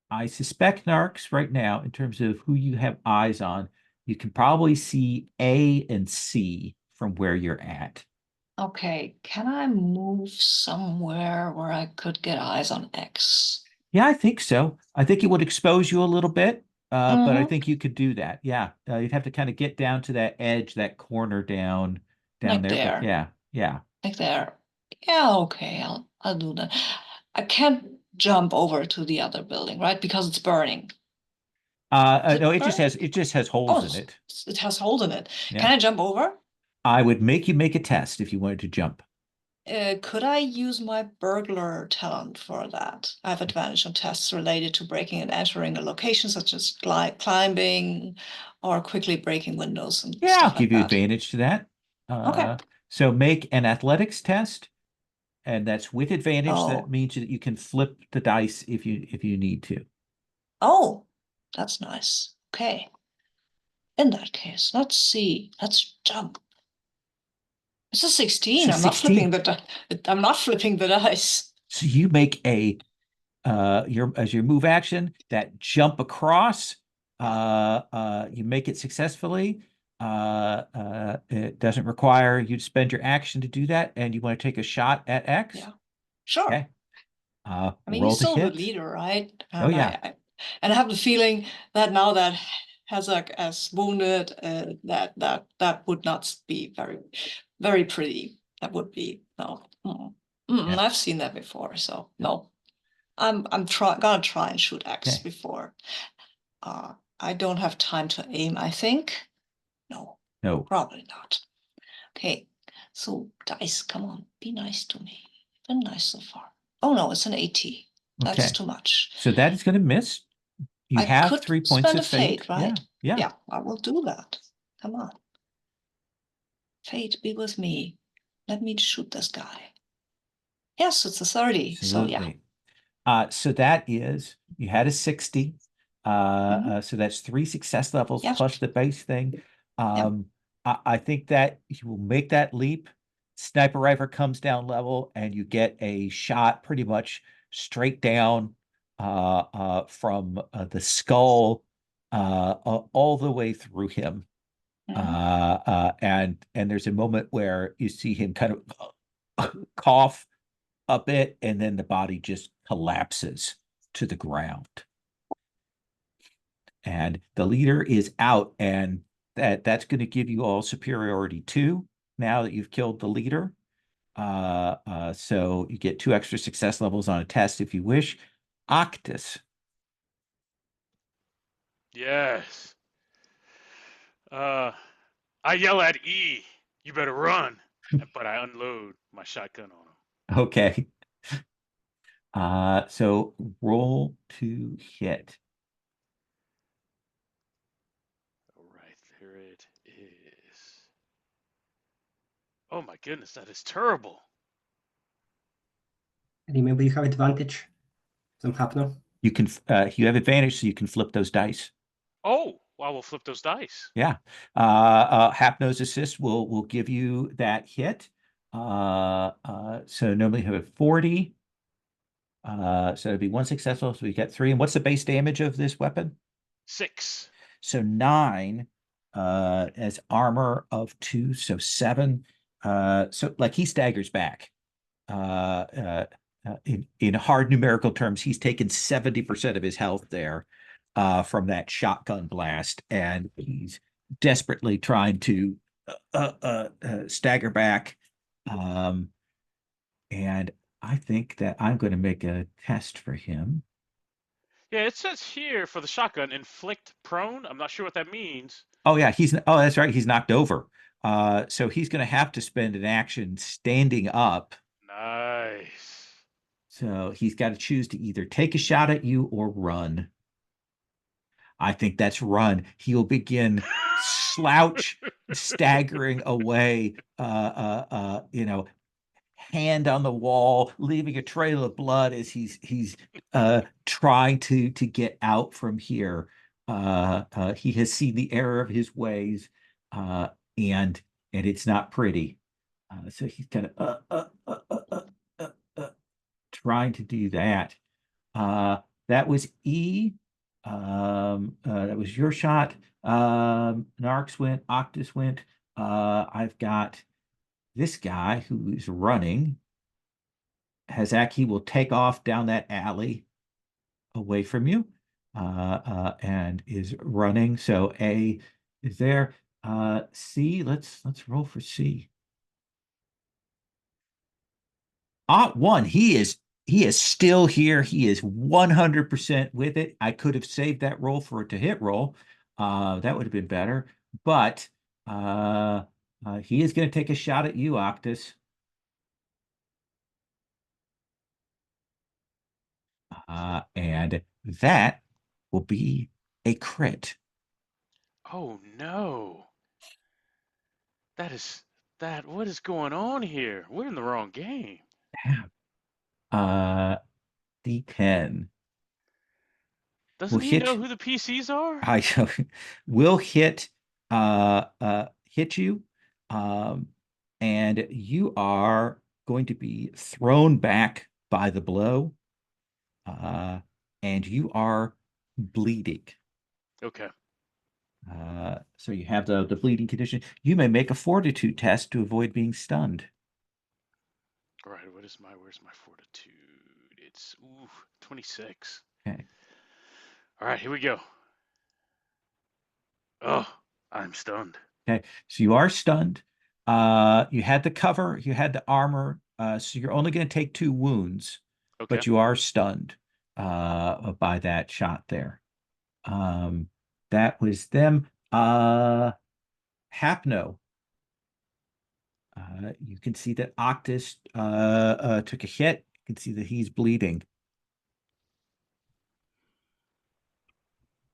I suspect Narcs right now, in terms of who you have eyes on, you can probably see A and C from where you're at. Okay, can I move somewhere where I could get eyes on X? Yeah, I think so. I think it would expose you a little bit, but I Mhm. think you could do that. Yeah, you'd have to kind of get down to that edge, that corner down Like there. there. But yeah. Like there. Yeah, okay, I'll do that. I can't jump over to the other building, right? Because it's burning. No, it just burning? has holes in it. It has holes in it. Yeah. Can I jump over? I would make you make a test if you wanted to jump. Could I use my burglar talent for that? I have advantage on tests related to breaking and entering a location, such as climbing or quickly breaking windows and Yeah, stuff I'll give like you that. advantage to that. Okay. So make an athletics test, and that's with advantage. Oh. That means that you can flip the dice if you need to. Oh, that's nice. Okay. In that case, let's see. Let's jump. It's a 16. So I'm not 16. I'm not flipping the dice. So you make a as your move action, that jump across. You make it successfully. It doesn't require you to spend your action to do that, and you want to take a shot at X. Yeah, sure. Okay. I mean, Roll he's to still the hit. leader, right? Oh, yeah. And I have the feeling that now that Hazak is wounded, that would not be very, very pretty. That would be no. Yeah. I've seen that before, so no. I'm gonna try and shoot X Okay. before. I don't have time to aim, I think. No, No. probably not. Okay, So dice, come on, be nice to me. Been nice so far. Oh no, it's an 80. That's Okay. too much. So that is going to miss. You I have could 3 points spend of a fate, right? Yeah. Yeah, I will do that. Come on. Fate, be with me. Let me shoot this guy. Yes, it's a 30. So yeah. Absolutely. So that is, you had a 60. So that's 3 success levels Yep. plus the base thing. I think that you will make that leap. Sniper rifle comes down level, and you get a shot pretty much straight down from the skull all the way through him. And there's a moment where you see him kind of cough a bit, and then the body just collapses to the ground. And the leader is out, and that's going to give you all superiority 2 now that you've killed the leader. So you get 2 extra success levels on a test if you wish. Octus. Yes. I yell at E, you better run, but I unload my shotgun on him. Okay. So roll to hit. All right, there it is. Oh my goodness, that is terrible. Remember, you have advantage from Hapno. You have advantage, so you can flip those dice. Oh, well, we'll flip those dice. Yeah. Hapno's assist will give you that hit. So normally you have a 40. So it'd be 1 successful, so we get 3. And what's the base damage of this weapon? 6. So 9 as armor of 2, so 7. So like he staggers back. In hard numerical terms, he's taken 70% of his health there from that shotgun blast, and he's desperately trying to stagger back. And I think that I'm going to make a test for him. Yeah, it says here for the shotgun, inflict prone. I'm not sure what that means. Oh yeah, that's right. He's knocked over. So he's going to have to spend an action standing up. Nice. So he's got to choose to either take a shot at you or run. I think that's run. He'll begin slouch, staggering away, hand on the wall, leaving a trail of blood as he's trying to get out from here. He has seen the error of his ways, and it's not pretty. So he's kind of trying to do that. That was E. That was your shot. Narcs went, Octus went. I've got this guy who is running. Hazak, he will take off down that alley away from you, and is running. So A is there. C, let's roll for C. 1, he is still here. He is 100% with it. I could have saved that roll for it to hit roll. That would have been better. But he is going to take a shot at you, Octus. And that will be a crit. Oh no. What is going on here? We're in the wrong game. D10. Doesn't Will he know hit. who the PCs are? I will hit you, and you are going to be thrown back by the blow, and you are bleeding. Okay. So you have the bleeding condition. You may make a fortitude test to avoid being stunned. All right, where's my fortitude? It's 26. Okay. All right, here we go. Oh, I'm stunned. Okay, so you are stunned. You had the cover, you had the armor, so you're only going to take 2 wounds, Okay. but you are stunned by that shot there. That was them. Hapno. You can see that Octus took a hit. You can see that he's bleeding.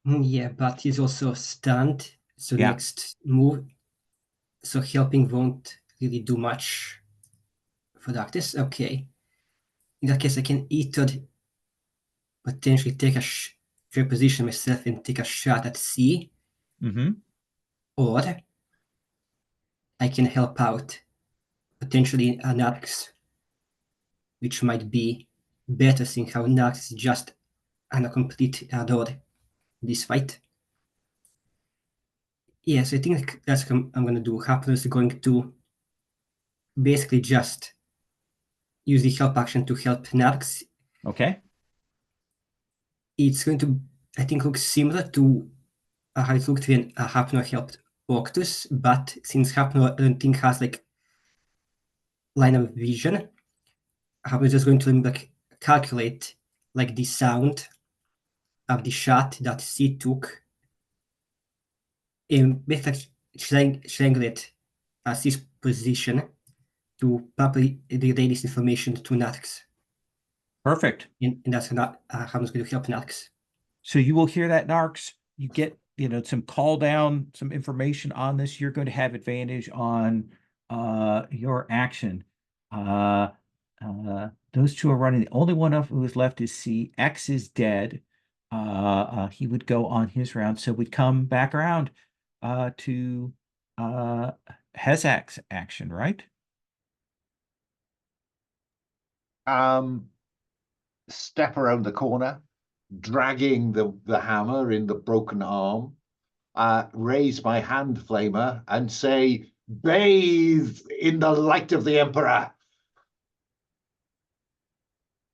Yeah, but he's also stunned. So Yeah. next move, so helping won't really do much for Darkness. Okay. In that case, I can either potentially take a reposition myself and take a shot at C, Mm-hmm. or I can help out potentially an Narcs, which might be better, seeing how Narcs is just a complete adore this fight. Yes, I think that's what I'm going to do. Hapnos is going to basically just use the help action to help Narcs. Okay. It's going to, I think, look similar to how it looked when Hapno helped Octus, but since Hapno I don't think has like line of vision, Hapno is just going to like calculate like the sound of the shot that C took and basically triangulate C's position to properly relay this information to Narcs. Perfect. And that's not how it's going to help Narcs. So you will hear that, Narcs. You get, some call down, some information on this. You're going to have advantage on your action. Those two are running. The only one of who is left is C. X is dead. He would go on his round. So we'd come back around to Hezak's action, right? Step around the corner, dragging the hammer in the broken arm, raise my hand flamer and say, "Bathe in the light of the Emperor."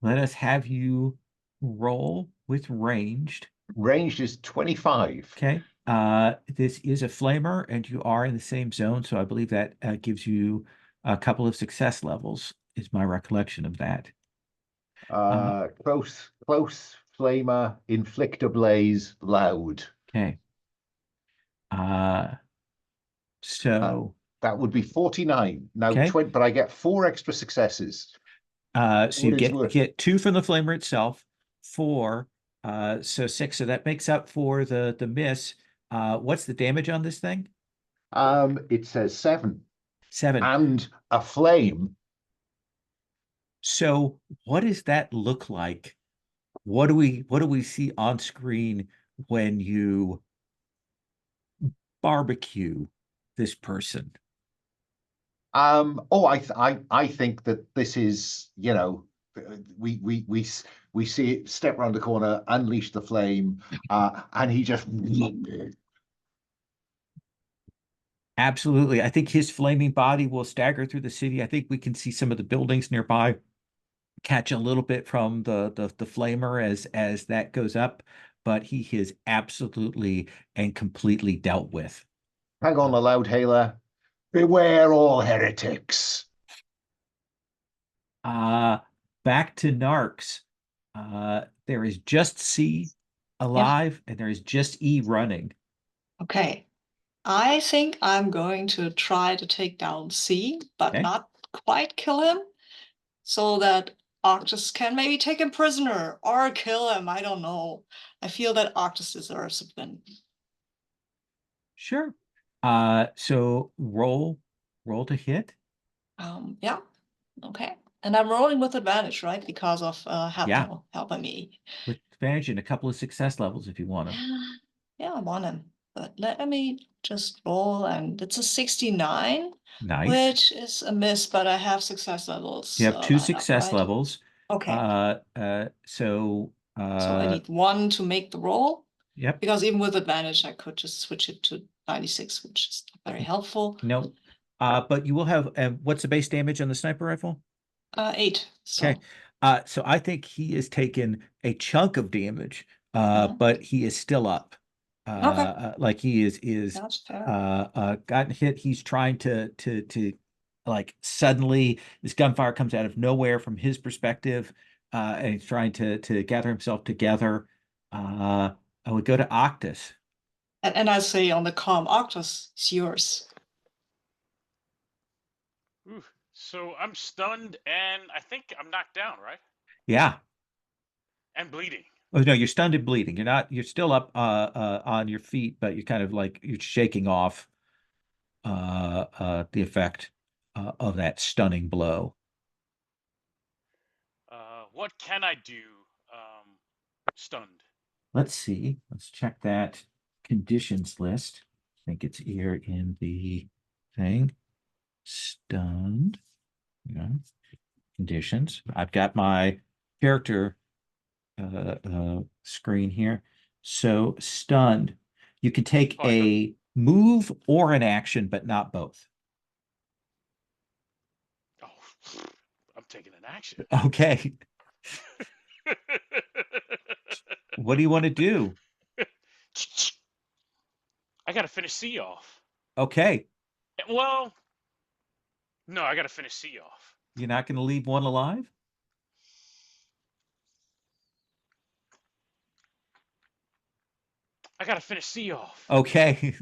Let us have you roll with ranged. Ranged is 25. Okay. This is a flamer, and you are in the same zone, so I believe that gives you a couple of success levels, is my recollection of that. Close flamer, inflict a blaze, loud. Okay. So that would be 49. Now, okay. 20, but I get 4 extra successes. So you What get 2 from the flamer itself, 4, so 6. So that makes up for the miss. What's the damage on this thing? It says 7. 7. And a flame. So what does that look like? What do we see on screen when you barbecue this person? I think that this is, we see it step around the corner, unleash the flame, and he just Absolutely. I think his flaming body will stagger through the city. I think we can see some of the buildings nearby catch a little bit from the flamer as that goes up, but he is absolutely and completely dealt with. hang on, the loudhailer. Beware all heretics. Back to Narcs. There is just C alive, and there is just E running. Okay. I think I'm going to try to take down C, but Okay. not quite kill him, so that Octus can maybe take him prisoner or kill him. I don't know. I feel that Octus deserves a win. Sure. So roll to hit. Yeah. Okay. And I'm rolling with advantage, right? Because of Yeah. helping me. With advantage and a couple of success levels if you want to. Yeah, I want him. But let me just roll, and it's a 69, Nice. which is a miss, but I have success levels. You have 2 lined up, success right? levels. Okay. So I need 1 to make the roll. Yep. Because even with advantage, I could just switch it to 96, which is not very helpful. No. But you will have what's the base damage on the sniper rifle? 8. So. Okay. So I think he has taken a chunk of damage, but he is still up. Okay. Like he is That's fair. gotten hit. He's trying to like suddenly this gunfire comes out of nowhere from his perspective, and he's trying to gather himself together. I would go to Octus. And I say on the comm, Octus, it's yours. Ooh. So I'm stunned, and I think I'm knocked down, right? Yeah. And bleeding. Oh no, you're stunned and bleeding. You're still up on your feet, but you're kind of like you're shaking off the effect of that stunning blow. What can I do? Stunned. Let's see. Let's check that conditions list. I think it's here in the thing. Stunned. Yeah. Conditions. I've got my character screen here. So stunned. You can take Oh, I thought- a move or an action, but not both. Oh, I'm taking an action. Okay. What do you want to do? I gotta finish C off. Okay. Well, no, I gotta finish C off. You're not going to leave one alive? I gotta finish C off. Okay.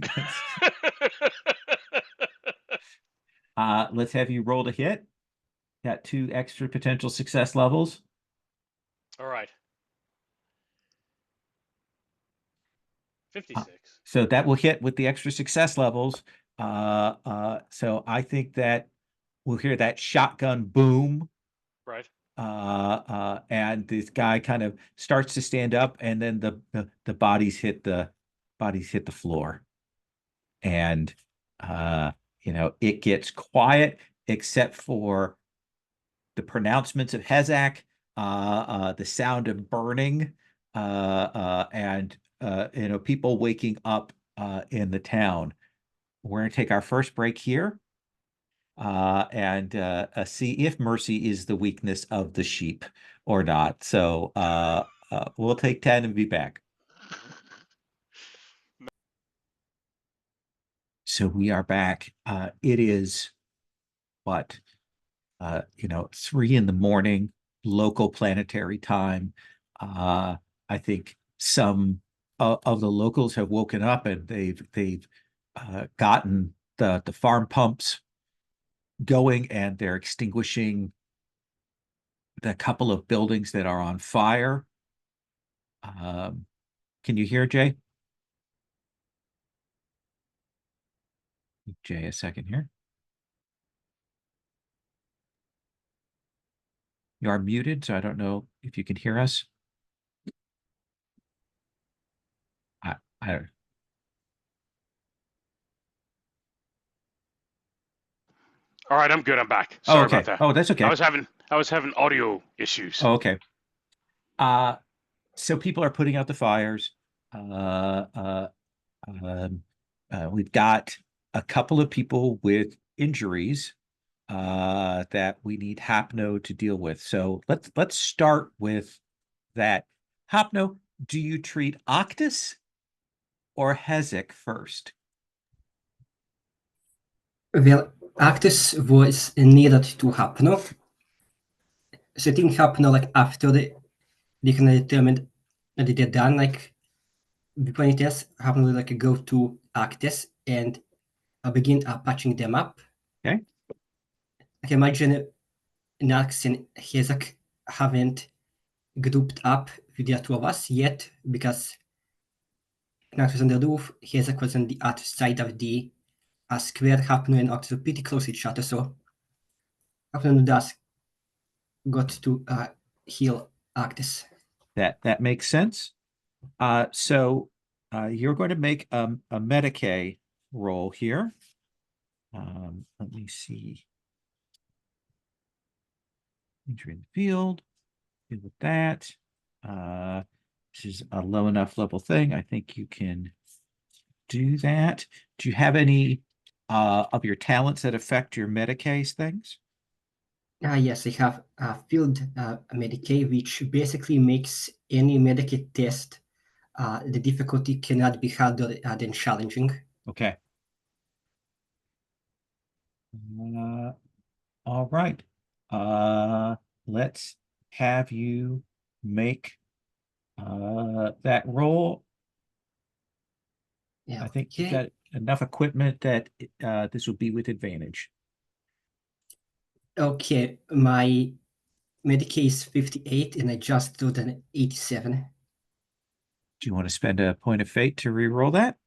Let's have you roll to hit. Got 2 extra potential success levels. All right. 56. So that will hit with the extra success levels. So I think that we'll hear that shotgun boom. Right. And this guy kind of starts to stand up, and then the bodies hit the floor. And it gets quiet except for the pronouncements of Hezak, the sound of burning, and people waking up in the town. We're going to take our first break here and see if mercy is the weakness of the sheep or not. So we'll take 10 and be back. So we are back. It is what? 3 in the morning, local planetary time. I think some of the locals have woken up, and they've gotten the farm pumps going, and they're extinguishing the couple of buildings that are on fire. Can you hear Jay? Jay, a second here. You are muted, so I don't know if you can hear us. I All right, I'm good. I'm back. Sorry okay. about that. Oh, that's okay. I was having audio issues. Oh, okay. So people are putting out the fires. We've got a couple of people with injuries that we need Hapno to deal with. So let's start with that. Hapno, do you treat Octus or Hezek first? Well, Arctis was needed to happen. So things happen like after they can determine that they're done. Like before it is happen to like go to Arctis and begin patching them up. Okay. I can imagine Narx and Hezek haven't grouped up with the two of us yet because Narx was on the roof, Hezek was on the other side of the square. Hapno and Octus were pretty close to each other, so Hapno does got to heal Arctis. That makes sense. So you're going to make a Medicae roll here. Let me see. Entry in the field. Deal with that. This is a low enough level thing. I think you can do that. Do you have any of your talents that affect your Medicae things? Yes, I have field Medicae, which basically makes any Medicae test the difficulty cannot be harder than challenging. Okay. All right. Let's have you make that roll. Yeah, I think you've got enough equipment that this would be with advantage. Okay, my Medicaid is 58 and I just did an 87. Do you want to spend a point of fate to re-roll that?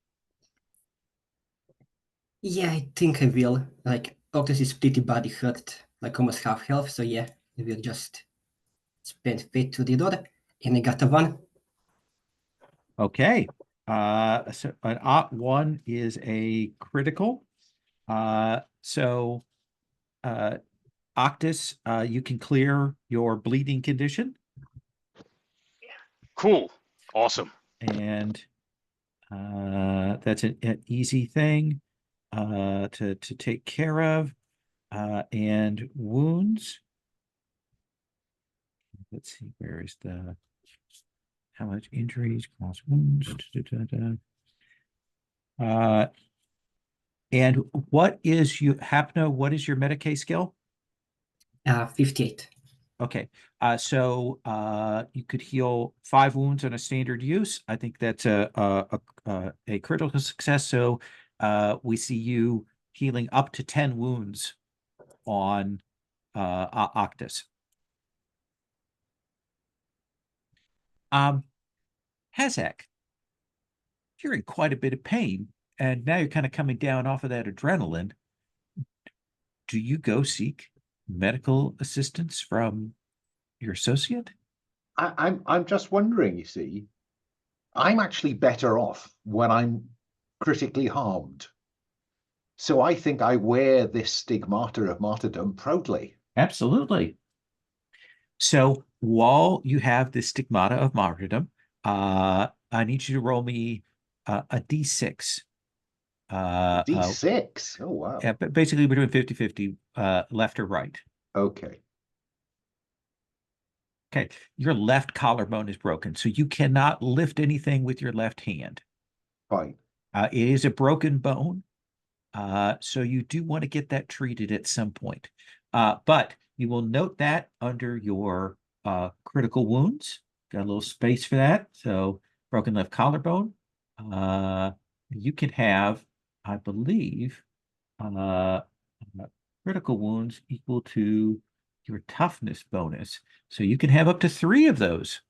Yeah, I think I will. Like, Octus is pretty body hurt, like almost half health, so yeah, I will just spend fate to reload. And I got a 1. Okay. So an +1 is a critical. So Octus, you can clear your bleeding condition. Cool. Awesome. And that's an easy thing to take care of. And wounds. Let's see, where is the how much injuries cross wounds? And what is you Hapno? What is your Medicaid skill? 58. Okay, so you could heal 5 wounds on a standard use. I think that's a critical success. So we see you healing up to 10 wounds on Octus. Hazak, you're in quite a bit of pain, and now you're kind of coming down off of that adrenaline. Do you go seek medical assistance from your associate? I'm just wondering, you see, I'm actually better off when I'm critically harmed. So I think I wear this stigmata of martyrdom proudly. Absolutely. So while you have the stigmata of martyrdom, I need you to roll me a d6. D6. Oh, wow. Yeah, but basically between 50-50, left or right. Okay. Okay, your left collarbone is broken, so you cannot lift anything with your left hand. Fine. It is a broken bone, so you do want to get that treated at some point. But you will note that under your critical wounds. Got a little space for that. So broken left collarbone. You can have, I believe, critical wounds equal to your toughness bonus. So you can have up to 3 of those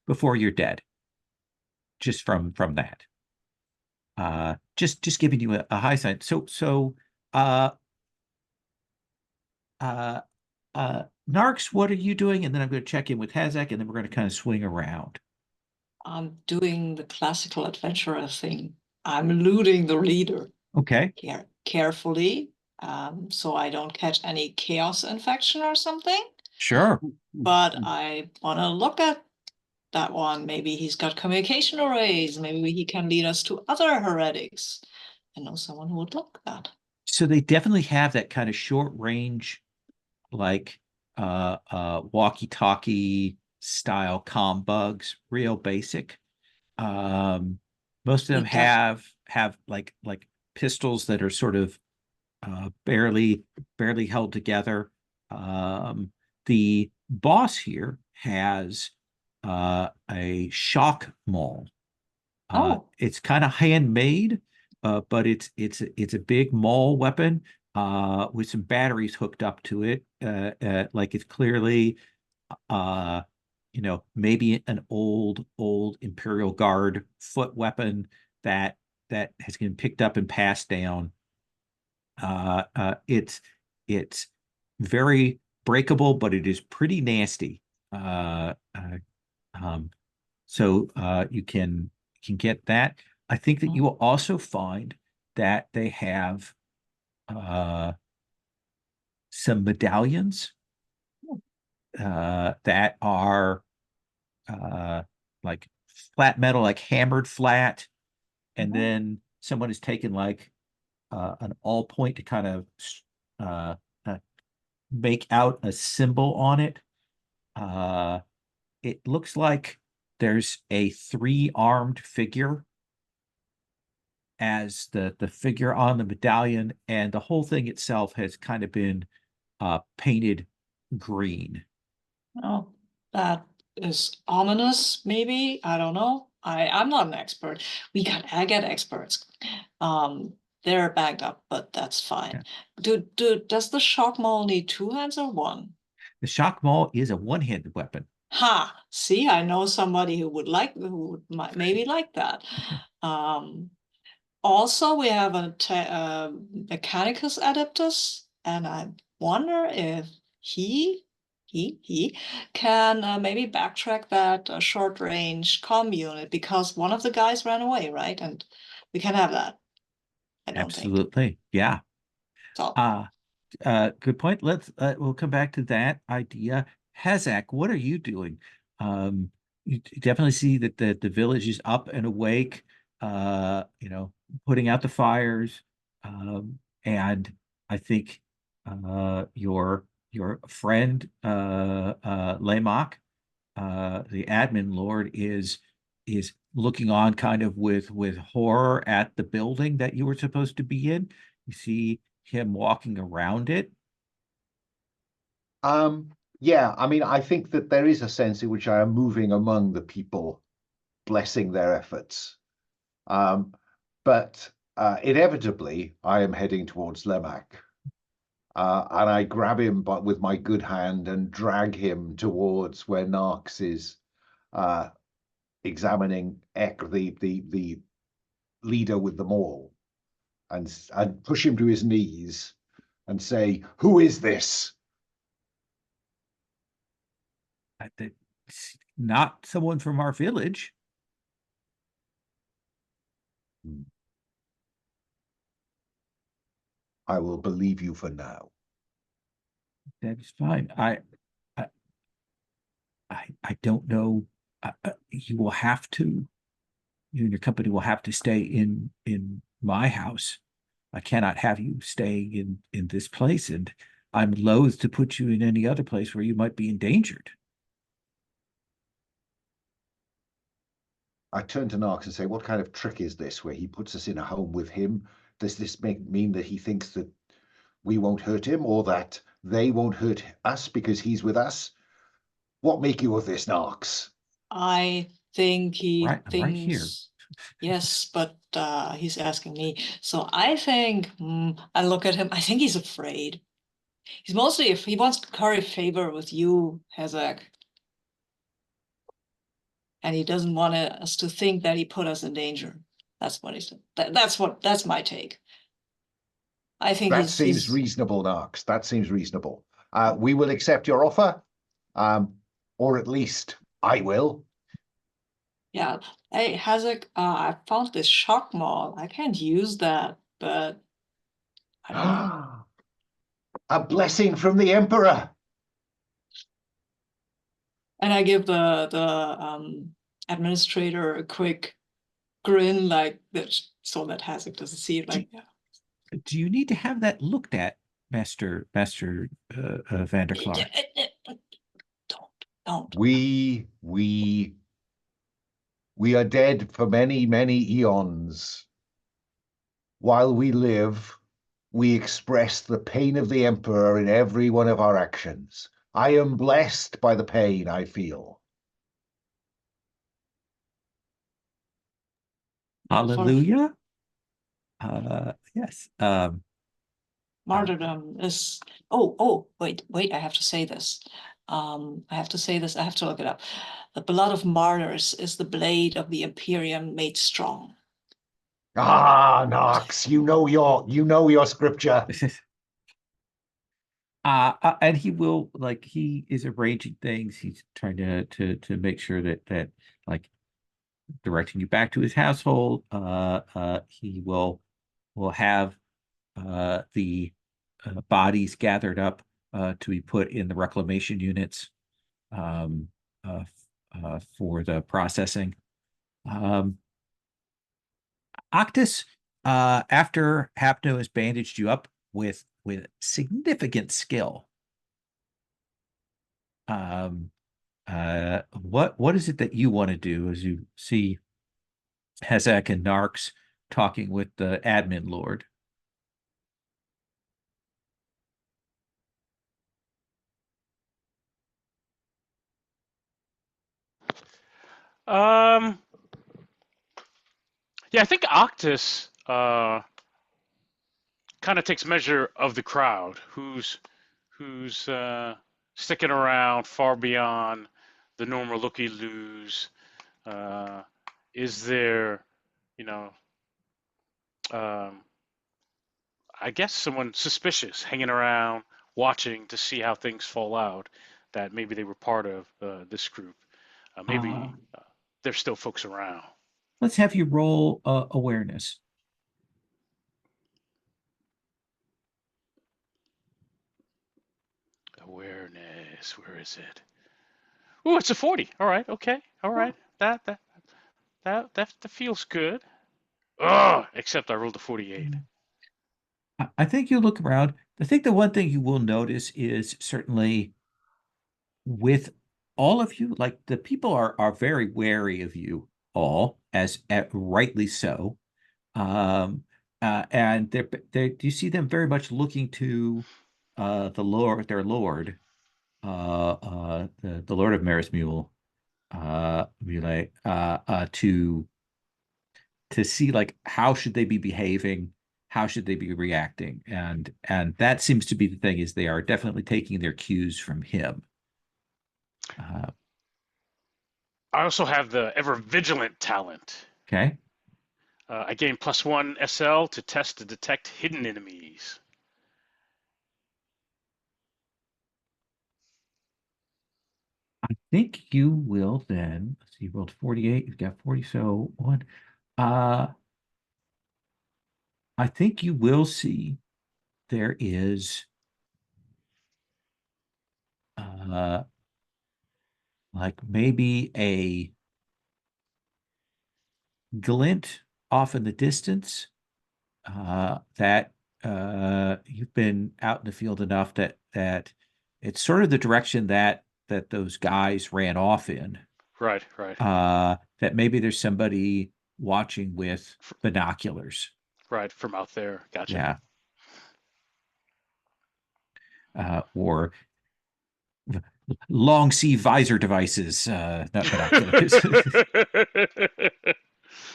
before you're dead. Just from that. Just giving you a high sign. So Narks, what are you doing? And then I'm going to check in with Hazak, and then we're going to kind of swing around. I'm doing the classical adventurer thing. I'm looting the leader Okay. carefully, so I don't catch any chaos infection or something. Sure. But I want to look at that one. Maybe he's got communication arrays. Maybe he can lead us to other heretics. I know someone who would look at that. So they definitely have that kind of short range, like walkie-talkie style comm bugs, real basic. Most of them have like pistols that are sort of barely held together. The boss here has a shock maul. It's kind of handmade, but it's a big maul weapon with some batteries hooked up to it. Like it's clearly maybe an old Imperial Guard foot weapon that has been picked up and passed down. It's very breakable, but it is pretty nasty. So you can get that. I think that you will also find that they have some medallions that are like flat metal, like hammered flat, and then someone has taken like an all point to kind of make out a symbol on it. It looks like there's a 3-armed figure as the figure on the medallion, and the whole thing itself has kind of been painted green. Oh, that is ominous, maybe. I don't know. I'm not an expert. I get experts. they're backed up, but that's fine. Yeah. Does the shock maul need 2 hands or 1? The shock maul is a one-handed weapon. Ha! See, I know somebody who would maybe like that. Also, we have a Mechanicus Adeptus, and I wonder if he can maybe backtrack that short-range comm unit, because one of the guys ran away, right? And we can have that. I don't think. Absolutely. Yeah. So Good point. We'll come back to that idea. Hazak, what are you doing? You definitely see that the village is up and awake, putting out the fires. And I think your friend Lamok, the admin lord, is looking on kind of with horror at the building that you were supposed to be in. You see him walking around it. Yeah, I mean, I think that there is a sense in which I am moving among the people, blessing their efforts. But inevitably, I am heading towards Lemak. And I grab him with my good hand and drag him towards where Narks is examining Ek, the leader with them all, and push him to his knees and say, "Who is this?" It's not someone from our village. I will believe you for now. That is fine. I don't know. You will have to. You and your company will have to stay in my house. I cannot have you staying in this place, and I'm loath to put you in any other place where you might be endangered. I turn to Narks and say, "What kind of trick is this where he puts us in a home with him? Does this mean that he thinks that we won't hurt him, or that they won't hurt us because he's with us? What make you of this, Narks?" I think he Right, I'm right here. thinks yes, but he's asking me. So I think I look at him. I think he's afraid. He's mostly if he wants to curry favor with you, Hazak. And he doesn't want us to think that he put us in danger. That's what he said. That's my take. I think That seems reasonable, Narks. That seems reasonable. We will accept your offer, or at least I will. Yeah. Hey, Hazak, I found this shock maul. I can't use that, but I don't know. A blessing from the Emperor. And I give the administrator a quick grin like this, so that Hazak doesn't see it. Like, do you need to have that looked at, Master Vanderclar? Don't. We are dead for many, many eons. While we live, we express the pain of the Emperor in every one of our actions. I am blessed by the pain I feel. Hallelujah. Yes. Martyrdom is wait, I have to say this. I have to look it up. The blood of martyrs is the blade of the Imperium made strong. Ah, Knox, you know your scripture. And he is arranging things. He's trying to make sure that like directing you back to his household. He will have the bodies gathered up to be put in the reclamation units for the processing. Octus, after Hapno has bandaged you up with significant skill, what is it that you want to do as you see Hezek and Narks talking with the admin lord? Yeah, I think Octus kind of takes measure of the crowd. Who's sticking around far beyond the normal looky-loos? Is there, you know, I guess someone suspicious hanging around, watching to see how things fall out, that maybe they were part of this group. Maybe there's still folks around. Let's have you roll awareness. Awareness, where is it? Oh, it's a 40. All right, okay, all right. That feels good. Oh, except I rolled a 48. I think you look around. I think the one thing you will notice is certainly with all of you, like the people are very wary of you all, as rightly so. And you see them very much looking to the Lord, their Lord, the Lord of Maris Mule, Mule, to see like how should they be behaving, how should they be reacting, and that seems to be the thing, is they are definitely taking their cues from him. I also have the ever vigilant talent. Okay. I gain +1 SL to test to detect hidden enemies. I think you will then, let's see, you rolled 48, you've got 40, so one. I think you will see there is like maybe a glint off in the distance that you've been out in the field enough that it's sort of the direction that those guys ran off in. Right, right. That maybe there's somebody watching with binoculars. Right, from out there. Gotcha. Yeah. Or long sea visor devices, not binoculars.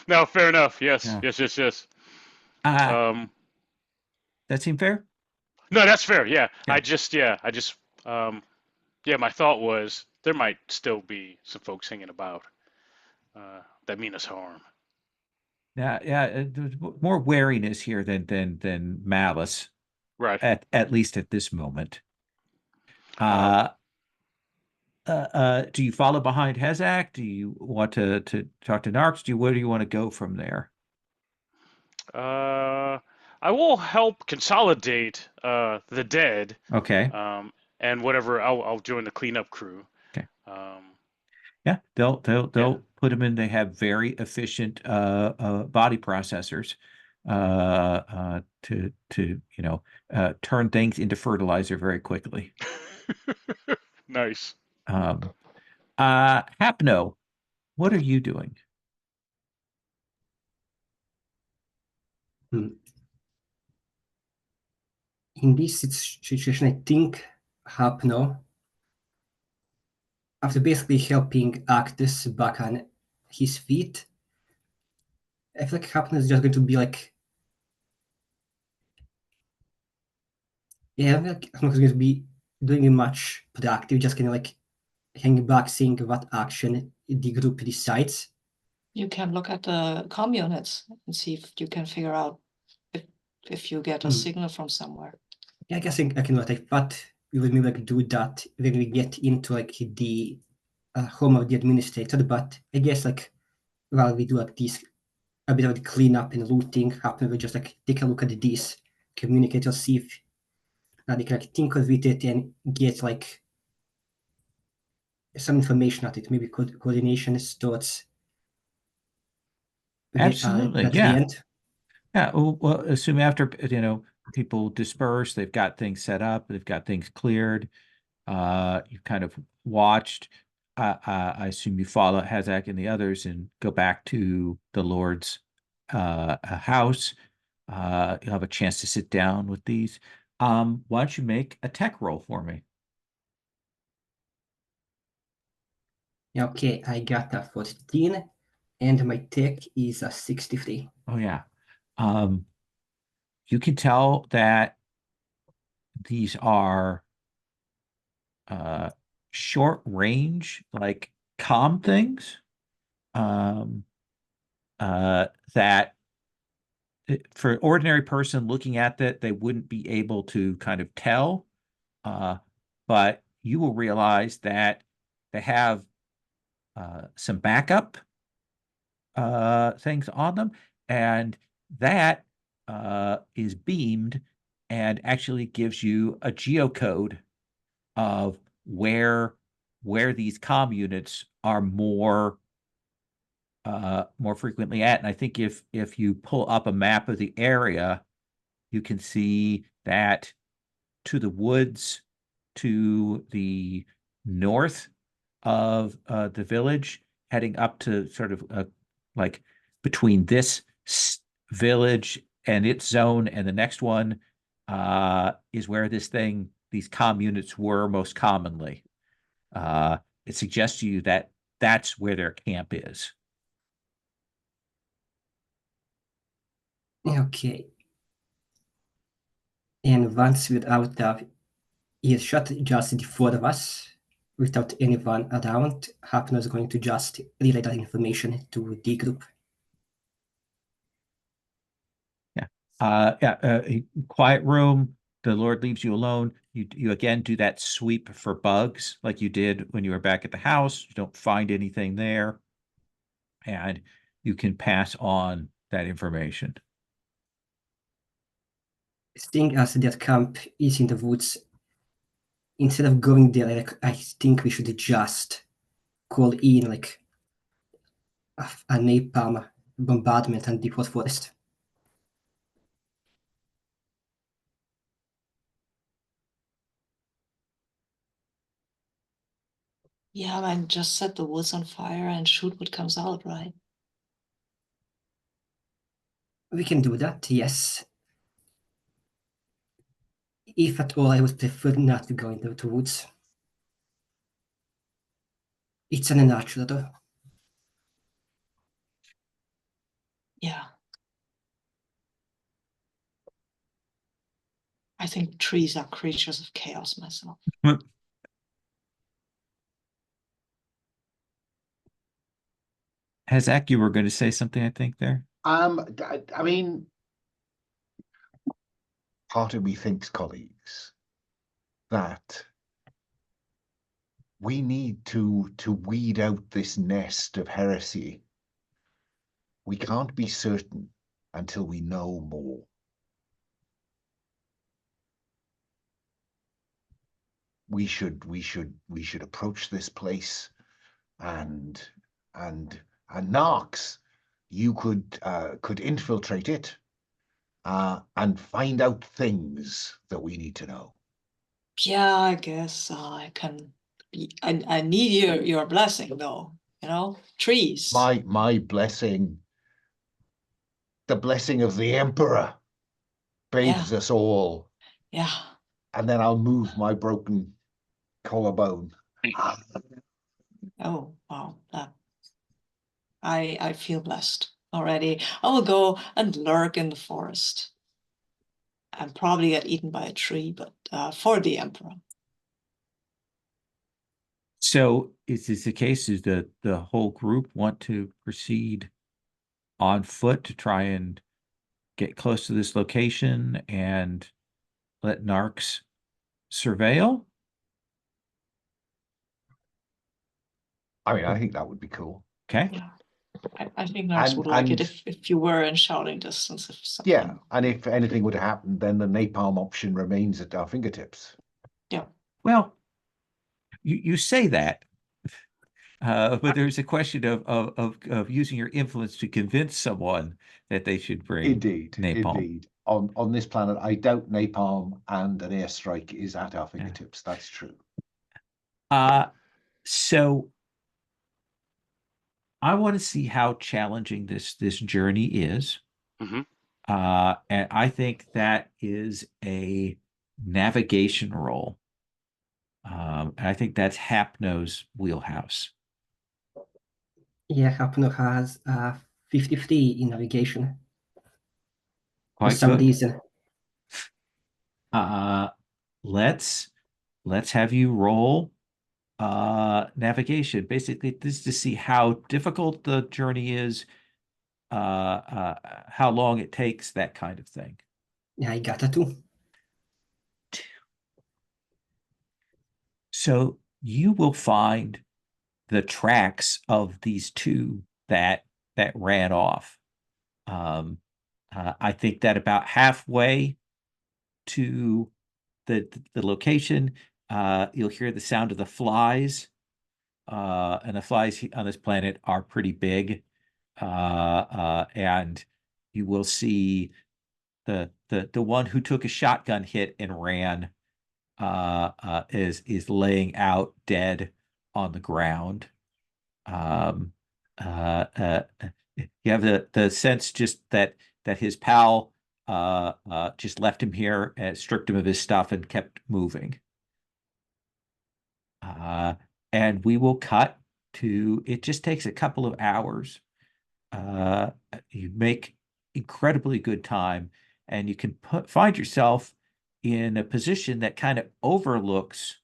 No, fair enough. Yes, Yeah. yes. That seem fair? No, that's fair. Yeah, Yeah. my thought was there might still be some folks hanging about that mean us harm. Yeah. There's more wariness here than malice, Right. at least at this moment. Do you follow behind Hezak? Do you want to talk to Narks? Where do you want to go from there? I will help consolidate the dead. Okay. And whatever, I'll join the cleanup crew. Okay. Yeah, they'll put them in. They have very efficient body processors to turn things into fertilizer very quickly. Nice. Hapno, what are you doing? In this situation, I think Hapno, after basically helping Actus back on his feet, I feel like Hapno is just going to be like, yeah, I feel like Hapno is going to be doing much productive, just kind of like hanging back, seeing what action the group decides. You can look at the comm units and see if you can figure out if you get a signal from somewhere. Yeah, I guess I can like, but we will maybe like do that when we get into like the home of the administrator. But I guess like while we do like this a bit of the cleanup and looting happen, we just like take a look at these communicators, see if they can like think of it and get like some information at it, maybe coordination thoughts. Absolutely, at yeah. the end. Yeah, well, assume after people disperse, they've got things set up, they've got things cleared. You've kind of watched. I assume you follow Hazak and the others and go back to the Lord's house. You'll have a chance to sit down with these. Why don't you make a tech roll for me? Yeah, okay, I got a 14 and my tech is a 63. Oh yeah. you can tell that these are short range, like comm things, that for an ordinary person looking at that, they wouldn't be able to kind of tell. But you will realize that they have some backup things on them, and that is beamed and actually gives you a geocode of where these comm units are more frequently at. And I think if you pull up a map of the area, you can see that to the woods to the north of the village, heading up to sort of like between this village and its zone and the next one, is where these comm units were most commonly. It suggests to you that that's where their camp is. Okay. And once we're out of earshot, just the four of us, without anyone around, Hapno is going to just relay that information to the group. Quiet room. The Lord leaves you alone. You again do that sweep for bugs like you did when you were back at the house. You don't find anything there, and you can pass on that information. Seeing as their camp is in the woods, instead of going there, I think we should just call in like a napalm bombardment and deep forest. Yeah, man, just set the woods on fire and shoot what comes out, right? We can do that, yes. If at all, I would prefer not to go into the woods. It's unnatural, though. Yeah. I think trees are creatures of chaos myself. Hazak, you were going to say something, I think, there. I mean, part of me thinks, colleagues, that we need to weed out this nest of heresy. We can't be certain until we know more. We should approach this place, and Narks, you could infiltrate it and find out things that we need to know. Yeah, I guess I can be. I need your blessing, though. You know, trees. My blessing, the blessing of the Emperor, bathes us all. Yeah. And then I'll move my broken collarbone. Oh, wow. I feel blessed already. I will go and lurk in the forest and probably get eaten by a tree, but for the Emperor. So is this the case? Is the whole group want to proceed on foot to try and get close to this location and let Narcs surveil? I mean, I think that would be cool. Okay. Yeah. I think Narcs would like it if you were in shouting distance. If something... Yeah, and if anything would happen, then the napalm option remains at our fingertips. Yeah. Well, you say that, but there's a question of using your influence to convince someone that they should bring napalm. Indeed. On this planet, I doubt napalm and an airstrike is at our fingertips. Yeah. That's true. So I want to see how challenging this journey is. Mm-hmm. And I think that is a navigation roll. And I think that's Hapno's wheelhouse. Yeah, Hapno has 53 in navigation. Quite for some good. reason. let's have you roll navigation. Basically, this is to see how difficult the journey is, how long it takes, that kind of thing. Yeah, I got that too. So you will find the tracks of these two that ran off. I think that about halfway to the location, you'll hear the sound of the flies, and the flies on this planet are pretty big, and you will see the one who took a shotgun hit and ran is laying out dead on the ground. Um, you have the sense just that his pal just left him here and stripped him of his stuff and kept moving. And we will cut to, it just takes a couple of hours. You make incredibly good time, and you can find yourself in a position that kind of overlooks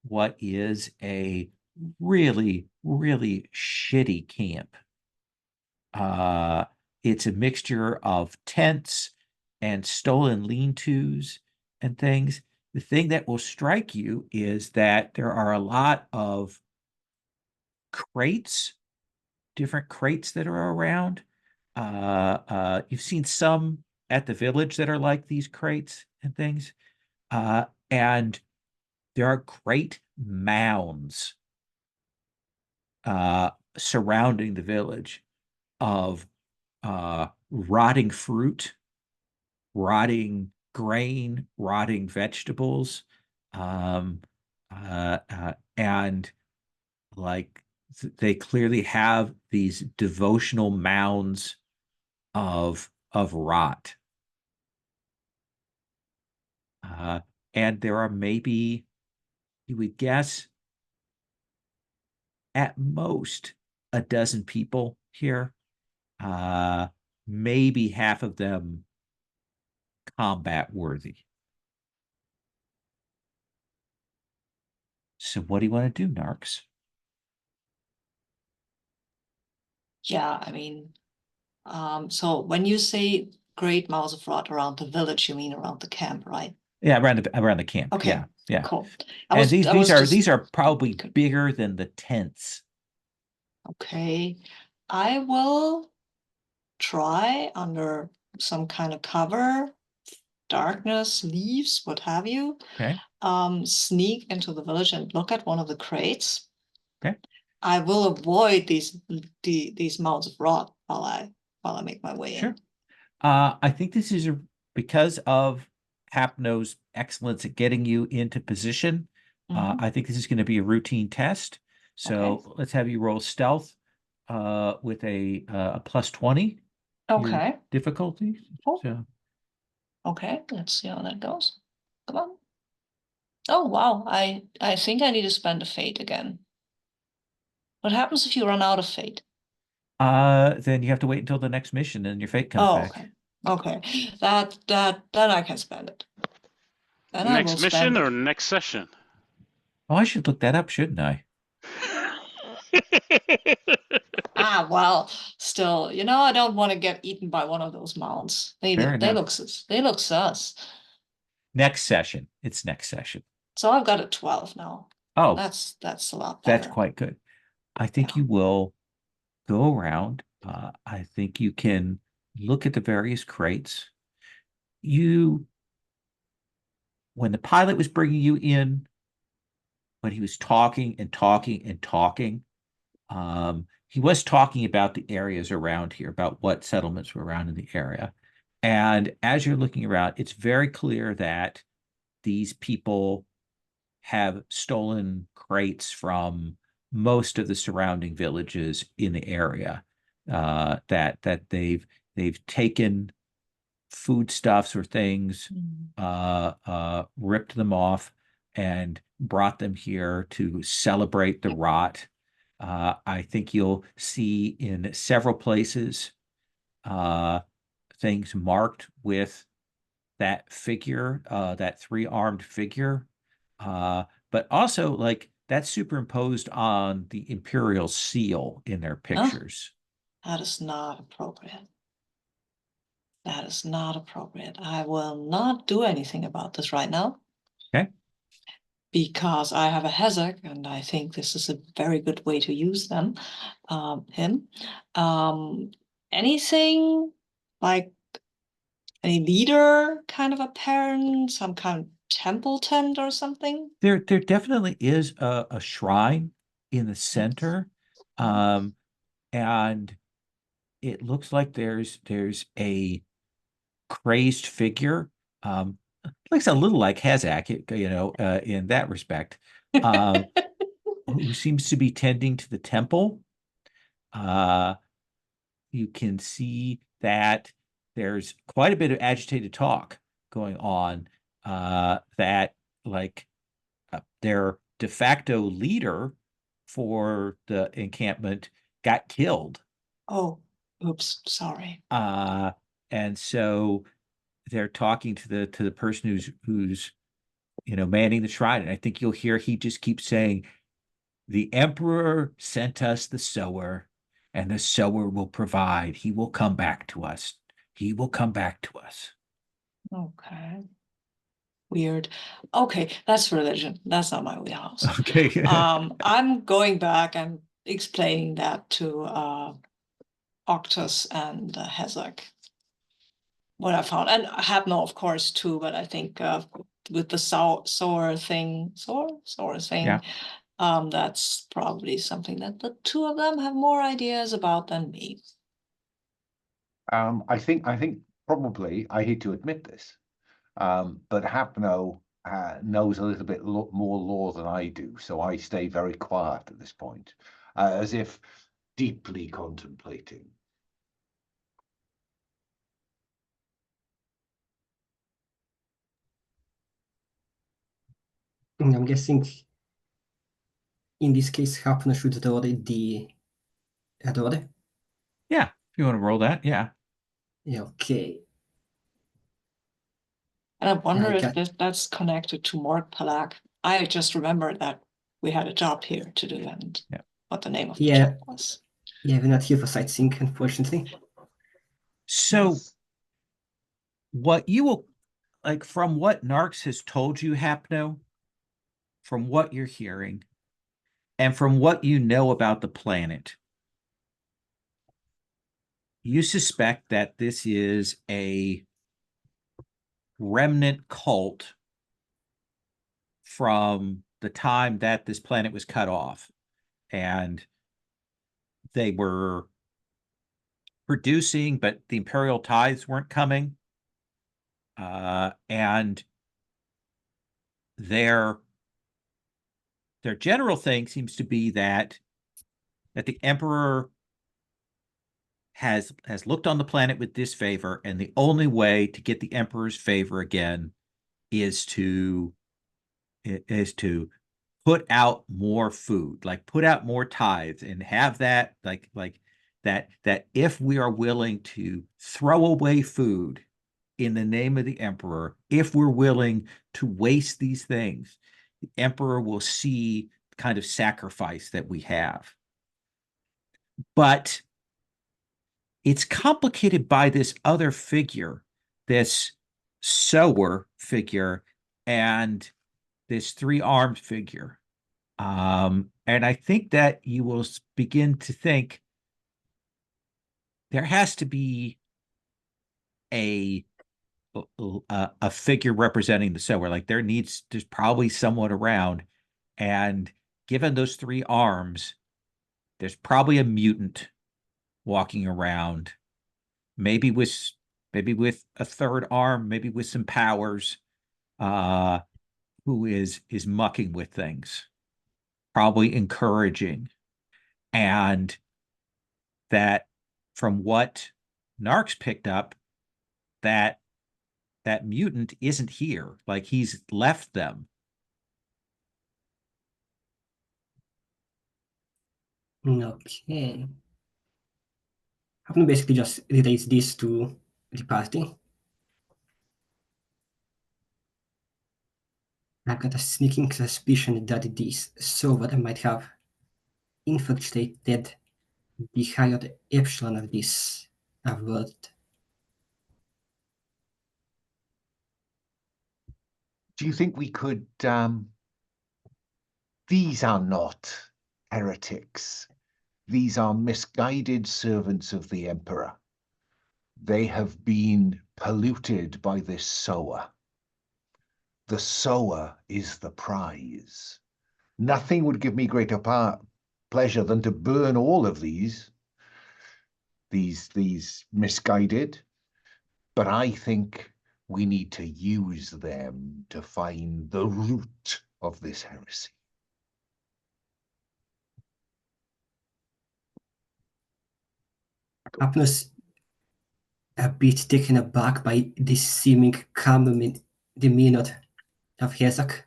what is a really, really shitty camp. It's a mixture of tents and stolen lean-tos and things. The thing that will strike you is that there are a lot of crates, different crates that are around. You've seen some at the village that are like these crates and things. And there are great mounds surrounding the village of rotting fruit, rotting grain, rotting vegetables, and like they clearly have these devotional mounds of rot. And there are maybe, you would guess, at most a dozen people here. Maybe half of them combat worthy. So what do you want to do, Narcs? Yeah, I mean, so when you say great mouse of rot around the village, you mean around the camp, right? Yeah, around the camp. Okay. Yeah, yeah. Cool. And these are just probably good. bigger than the tents. Okay. I will try under some kind of cover, darkness, leaves, what have you. Okay. Sneak into the village and look at one of the crates. Okay. I will avoid these mounds of rot while I make my way Sure. in. I think this is because of Hapno's excellence at getting you into position. I think this is going to be a routine test. So let's have you roll stealth with a plus 20. Okay. Difficulty. Cool. So Okay, let's see how that goes. Come on. Oh wow, I think I need to spend a fate again. What happens if you run out of fate? then you have to wait until the next mission and your fate comes back. Okay. Okay. Then I can spend it. Then I will Next mission spend or it. next session? Oh, I should look that up, shouldn't I? Well, still, I don't want to get eaten by one of those mounds. They Fair enough. look sus. Next session. It's next session. So I've got a 12 now. Oh, That's a lot better. that's quite good. I think Yeah. you will go around. I think you can look at the various crates. When the pilot was bringing you in, when he was talking and talking and talking, he was talking about the areas around here, about what settlements were around in the area. And as you're looking around, it's very clear that these people have stolen crates from most of the surrounding villages in the area. That they've taken foodstuffs or things, ripped them off, and brought them here to celebrate the rot. I think you'll see in several places things marked with that figure, that three-armed figure, but also like that's superimposed on the Imperial seal in their pictures. That is not appropriate. That is not appropriate. I will not do anything about this right now. Okay. Because I have a Hezek, and I think this is a very good way to use them. Him. Anything like any leader kind of apparent, some kind of temple tent or something? There definitely is a shrine in the center, and it looks like there's a crazed figure. Looks a little like Hazak, in that respect, who seems to be tending to the temple. You can see that there's quite a bit of agitated talk going on. That like their de facto leader for the encampment got killed. Oh, oops, sorry. And so they're talking to the person who's manning the shrine, and I think you'll hear he just keeps saying, "The Emperor sent us the sower, and the sower will provide. He will come back to us. He will come back to us." Okay. Weird. Okay, that's religion. That's not my wheelhouse. Okay. I'm going back and explaining that to Octus and Hezek. What I found, and Hapno, of course, too, but I think with the sour thing, Yeah. that's probably something that the two of them have more ideas about than me. I think probably, I hate to admit this, but Hapno knows a little bit more law than I do, so I stay very quiet at this point, as if deeply contemplating. I'm guessing in this case, Hapna should draw the Adore. Yeah, if you want to roll that, yeah. Yeah, okay. And I wonder if got- that's connected to Mort Palak. I just remembered that we had a job here to do and Yeah. what the name of the Yeah. job was. Yeah, we're not here for sightseeing, unfortunately. So Yes. what you will like from what Narks has told you, Hapno, from what you're hearing, and from what you know about the planet, you suspect that this is a remnant cult from the time that this planet was cut off, and they were producing, but the imperial tithes weren't coming. And their general thing seems to be that the emperor has looked on the planet with disfavor, and the only way to get the emperor's favor again is to put out more food, like put out more tithes, and have that like that if we are willing to throw away food in the name of the emperor, if we're willing to waste these things, the emperor will see the kind of sacrifice that we have. But it's complicated by this other figure, this sower figure, and this three-armed figure. And I think that you will begin to think there has to be a figure representing the sower. Like there's probably someone around, and given those three arms, there's probably a mutant walking around, maybe with a third arm, maybe with some powers, who is mucking with things, probably encouraging. And that from what Narks picked up, that mutant isn't here. Like he's left them. Okay. Hapna basically just relates this to the party. I've got a sneaking suspicion that this sovereign might have infiltrated the higher echelon of this world. Do you think we could, these are not heretics. These are misguided servants of the Emperor. They have been polluted by this sower. The sower is the prize. Nothing would give me greater pleasure than to burn all of these misguided, but I think we need to use them to find the root of this heresy. Apnos, a bit taken aback by this seeming calm demeanor of Hezek.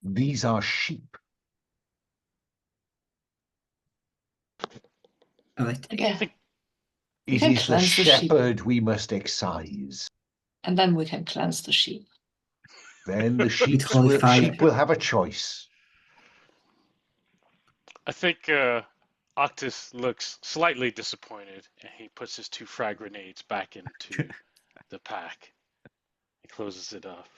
These are sheep. All right. Yeah. We It can is the cleanse the sheep. shepherd we must excise. And then we can cleanse the sheep. Then the sheep holy fire. sheep will have a choice. I think Octus looks slightly disappointed, and he puts his 2 frag grenades back into the pack. He closes it up.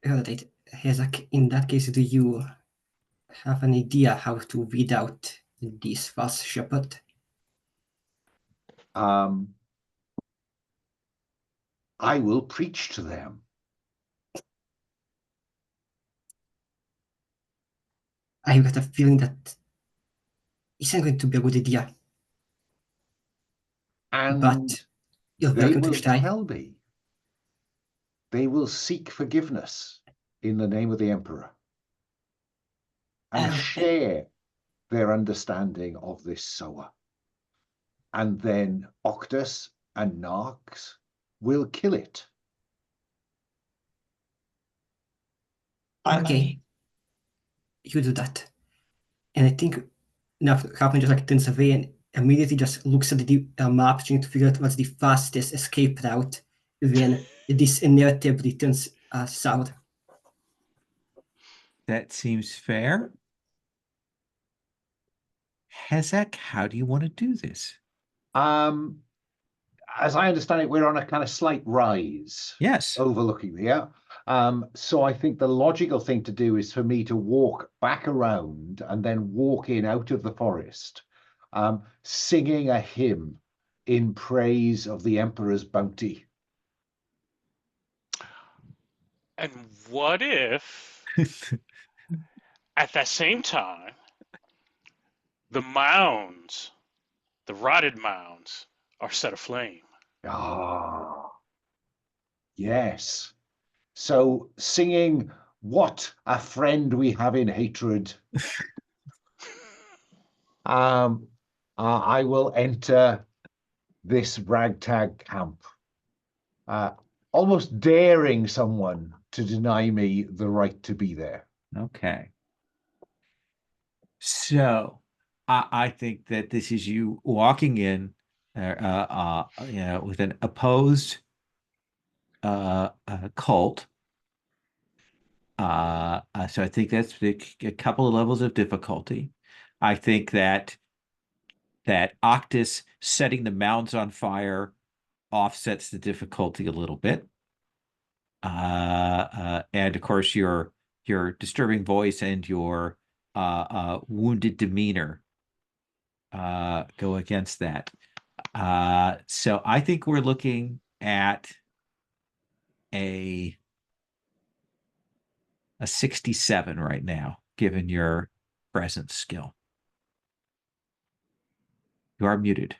All right. Hezek, in that case, do you have an idea how to weed out this false shepherd? I will preach to them. I've got a feeling that isn't going to be a good idea. And But you're they welcome will to try. tell me. They will seek forgiveness in the name of the Emperor and share their understanding of this sower. And then Octus and Narx will kill it. Okay. You do that. And I think now Kaplan just like turns away and immediately just looks at the map, trying to figure out what's the fastest escape route when this inevitably turns south. That seems fair. Hezek, how do you want to do this? As I understand it, we're on a kind of slight rise. Yes. Overlooking there. So I think the logical thing to do is for me to walk back around and then walk in out of the forest, singing a hymn in praise of the Emperor's bounty. And what if, at that same time, the mounds, the rotted mounds, are set aflame? Ah, yes. So singing, "What a friend we have in hatred." I will enter this ragtag camp, almost daring someone to deny me the right to be there. Okay. So I think that this is you walking in with an opposed cult. So I think that's a couple of levels of difficulty. I think that Octus setting the mounds on fire offsets the difficulty a little bit. And of course your disturbing voice and your wounded demeanor go against that. So I think we're looking at a 67 right now, given your presence skill. You are muted.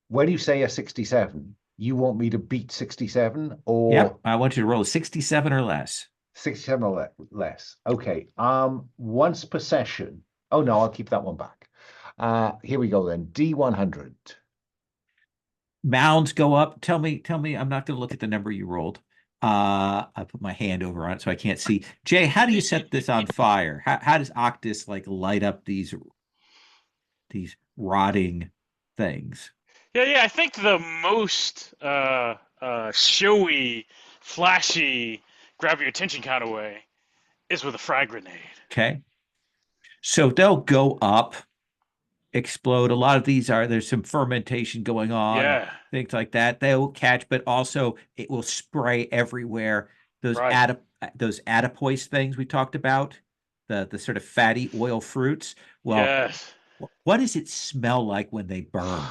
When you say a 67, you want me to beat 67 or? Yep, I want you to roll a 67 or less. 67 or less. Okay. Once per session. Oh no, I'll keep that one back. Here we go then. D100. Mounds go up. Tell me, I'm not going to look at the number you rolled. I put my hand over on it so I can't see. Jay, how do you set this on fire? How does Octus like light up these rotting things? Yeah. I think the most showy, flashy, grab your attention kind of way is with a frag grenade. Okay. So they'll go up, explode. A lot of these there's some fermentation going on, Yeah. things like that. They will catch, but also it will spray everywhere. Those Right. those adipose things we talked about, the sort of fatty oil fruits. Well, Yes. what does it smell like when they burn?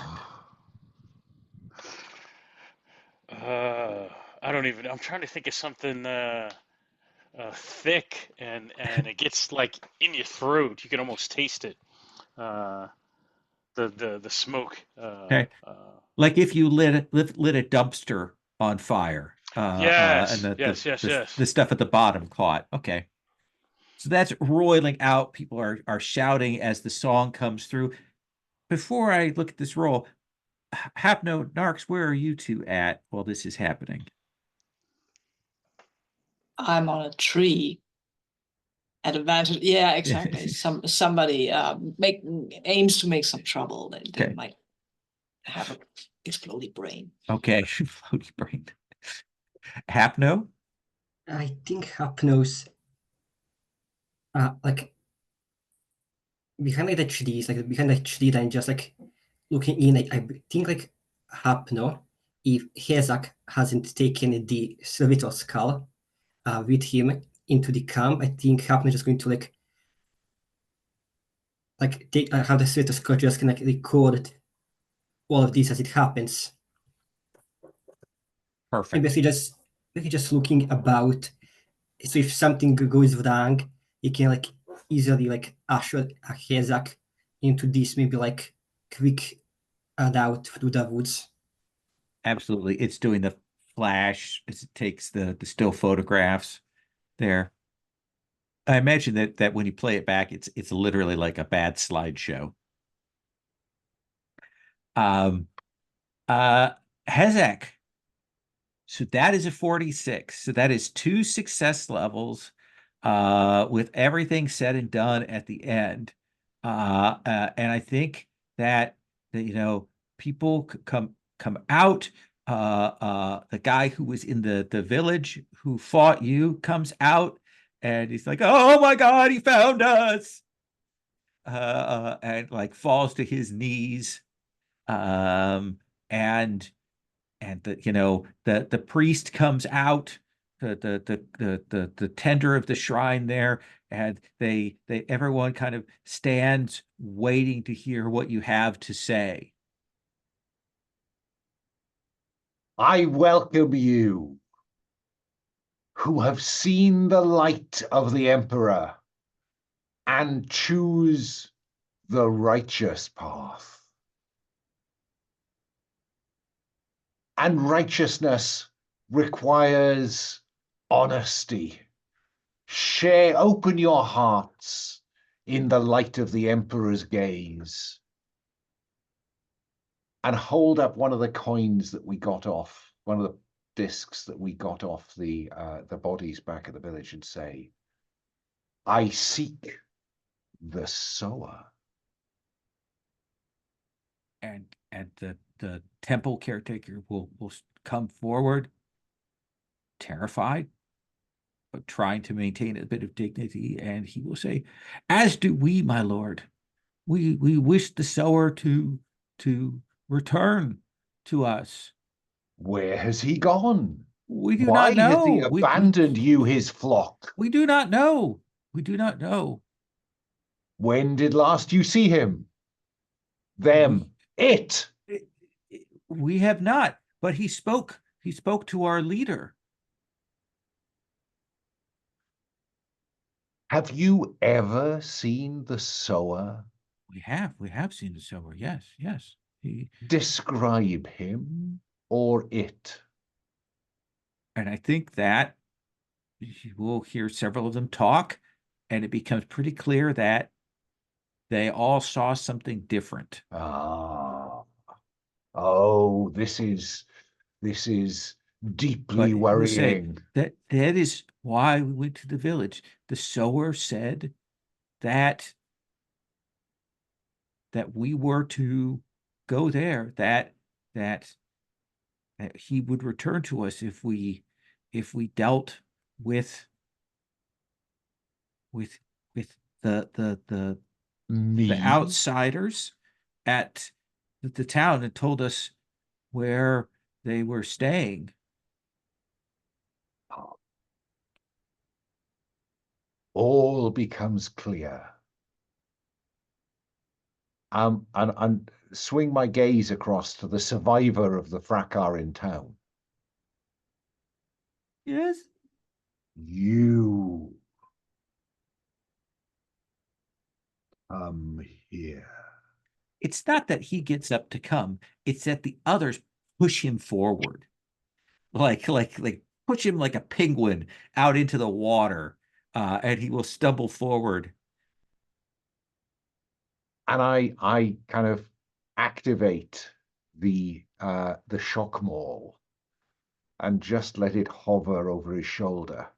I don't even. I'm trying to think of something thick and it gets like in your throat. You can almost taste it. Uh, the smoke. Okay. Like if you lit a dumpster on fire, and Yes. the, Yes. the Yes. the Yes. the stuff at the bottom caught. Okay. So that's roiling out. People are shouting as the song comes through. Before I look at this roll, Hapno, Narks, where are you two at while this is happening? I'm on a tree. At advantage, yeah, exactly. Somebody aims to make some trouble. They Okay. might have an exploded brain. Okay. Floaty brain. Hapno? I think Hapnos, like behind like the trees, like behind the tree line, just like looking in. I think like Hapno, if Hezak hasn't taken the Servitor skull with him into the camp, I think Hapno is just going to take have the Servitor skull just can like record all of this as it happens. And Perfect. basically just looking about. So if something goes wrong, you can like easily like usher a Hezak into this maybe like quick route through the woods. Absolutely. It's doing the flash as it takes the still photographs there. I imagine that when you play it back, it's literally like a bad slideshow. Um Hezek. So that is a 46. So that is 2 success levels with everything said and done at the end. And I think that people come out. The guy who was in the village who fought you comes out and he's like, "Oh my God, he found us!" And like falls to his knees. Um, and the priest comes out, the tender of the shrine there, and they everyone kind of stands waiting to hear what you have to say. I welcome you, who have seen the light of the Emperor and choose the righteous path. And righteousness requires honesty. Open your hearts in the light of the Emperor's gaze. And hold up one of the coins that we got off, one of the discs that we got off the bodies back at the village, and say, I seek the sower. And the temple caretaker will come forward, terrified, but trying to maintain a bit of dignity, and he will say, "As do we, my lord. We wish the sower to return to us." Where has he gone? We do Why not has he know. abandoned you, his flock? We do not know. We do not know. When did last you see him? Them. It. We have not, but he spoke. He spoke to our leader. Have you ever seen the sower? We have seen the sower. Yes, yes. Describe him or it. And I think that we'll hear several of them talk, and it becomes pretty clear that they all saw something different. Ah. Oh, this is deeply But we'll say worrying. that is why we went to the village. The sower said that we were to go there, that that he would return to us if we dealt with the Me? outsiders at the town and told us where they were staying. All becomes clear. And swing my gaze across to the survivor of the fracas in town. Yes. You come here. It's not that he gets up to come, it's that the others push him forward. Like push him like a penguin out into the water, and he will stumble forward. And I kind of activate the shock maul and just let it hover over his shoulder.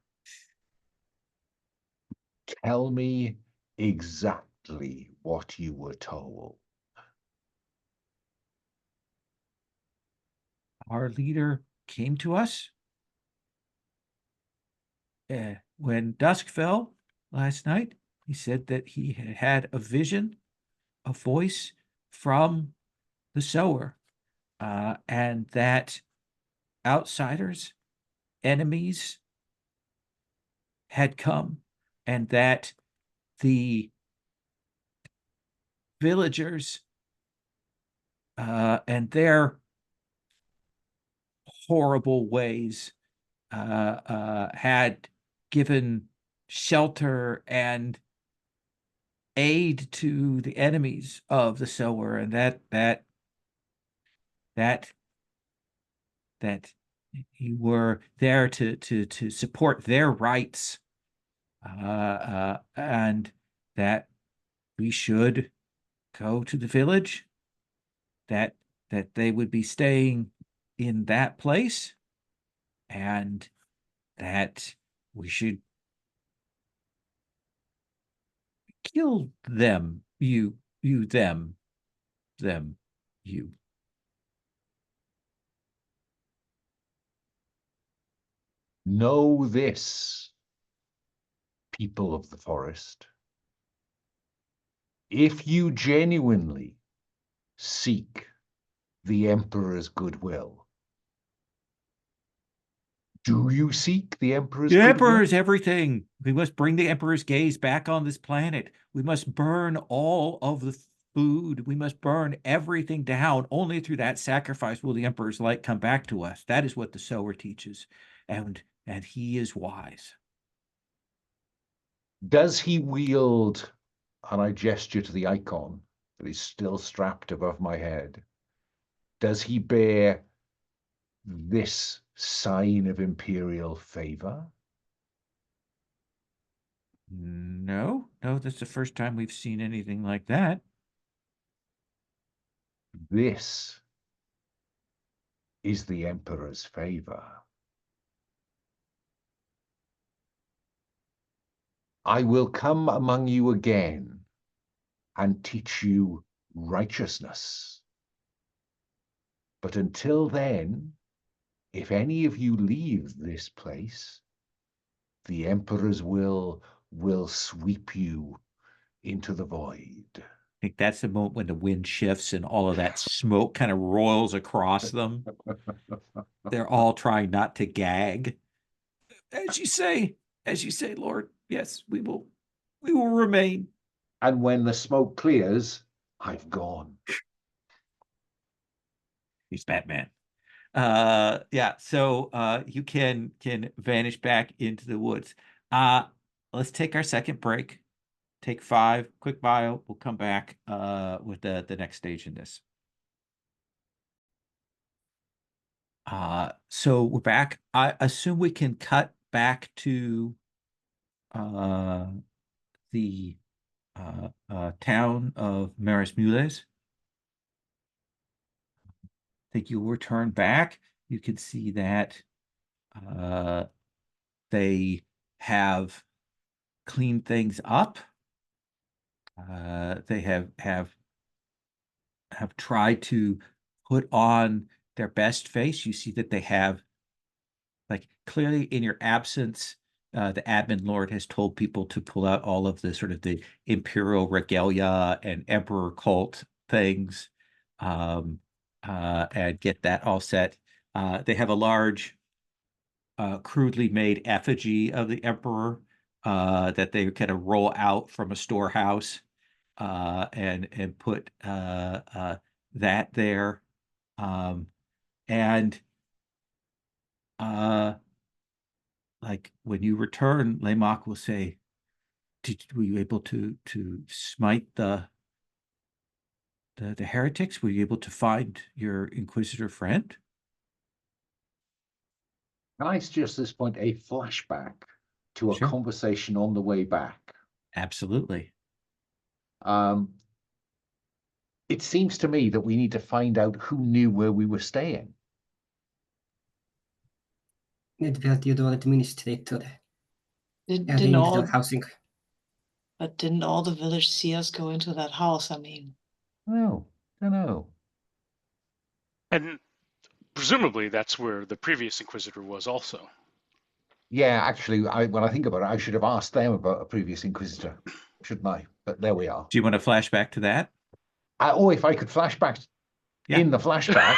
Tell me exactly what you were told. Our leader came to us when dusk fell last night. He said that he had had a vision, a voice from the sower, and that outsiders, enemies had come, and that the villagers and their horrible ways had given shelter and aid to the enemies of the sower, and that you were there to support their rights, and that we should go to the village, that they would be staying in that place, and that we should kill them, you, them, you. Know this, people of the forest. If you genuinely seek the Emperor's goodwill, do you seek the Emperor's The goodwill? Emperor is everything. We must bring the Emperor's gaze back on this planet. We must burn all of the food. We must burn everything down. Only through that sacrifice will the Emperor's light come back to us. That is what the sower teaches. And he is wise. Does he wield, and I gesture to the icon that is still strapped above my head, does he bear this sign of imperial favor? No, that's the first time we've seen anything like that. This is the Emperor's favor. I will come among you again and teach you righteousness. But until then, if any of you leave this place, the Emperor's will sweep you into the void. I think that's the moment when the wind shifts and all of that smoke kind of roils across them. They're all trying not to gag. As you say, Lord, yes, we will remain. And when the smoke clears, I've gone. He's Batman. Yeah, so you can vanish back into the woods. Let's take our second break. Take 5, quick bio. We'll come back with the next stage in this. So we're back. I assume we can cut back to the town of Maris Mules. I think you will return back. You can see that they have cleaned things up. They have tried to put on their best face. You see that they have, like, clearly in your absence, the admin lord has told people to pull out all of the sort of the imperial regalia and emperor cult things, and get that all set. They have a large, crudely made effigy of the emperor that they kind of roll out from a storehouse, and put that there, and like when you return, Lamok will say, were you able to smite the heretics? Were you able to find your Inquisitor friend? Can I suggest at this point a flashback to a Sure. conversation on the way back? Absolutely. It seems to me that we need to find out who knew where we were staying. Det var the administrator Didn't arranged all, the housing. but didn't all the village see us go into that house? I mean, No, don't know. And presumably that's where the previous Inquisitor was also. Yeah, actually, when I think about it, I should have asked them about a previous Inquisitor, shouldn't I? But there we are. Do you want to flash back to that? Oh, if I could flashback Yeah. in the flashback.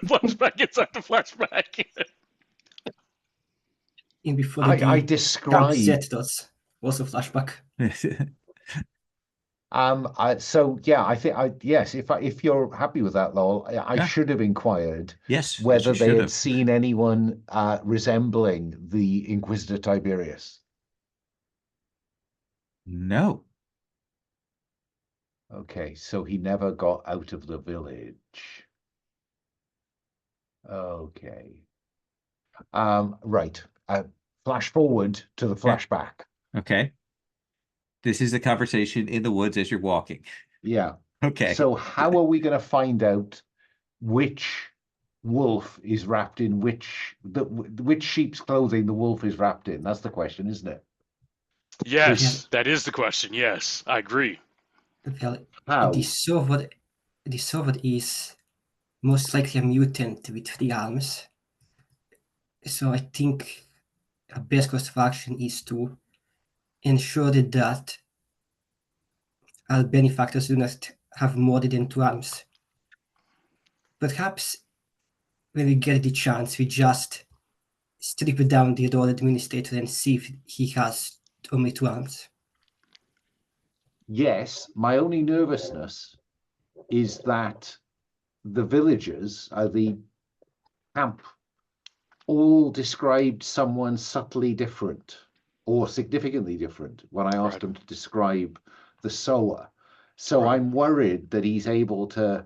Flashback inside the flashback. In before I the described. settlers, also flashback. So yeah, I think yes, if you're happy with that, Lowell, I Yeah. should have inquired Yes, whether you they should had have. seen anyone resembling the Inquisitor Tiberius. No. Okay, so he never got out of the village. Okay. Right. Flash forward to the flashback. Okay. This is a conversation in the woods as you're walking. Yeah. Okay. So how are we going to find out which wolf is wrapped in which sheep's clothing the wolf is wrapped in? That's the question, isn't it? Yes, that is the question. Yes, I agree. Well, How? the server is most likely a mutant with 3 arms. So I think a best course of action is to ensure that our benefactors do not have more than 2 arms. Perhaps when we get the chance, we just strip down the Lord Administrator and see if he has only 2 arms. Yes, my only nervousness is that the villagers, the camp, all described someone subtly different or significantly different when I asked them to describe the sower. So I'm worried that he's able to,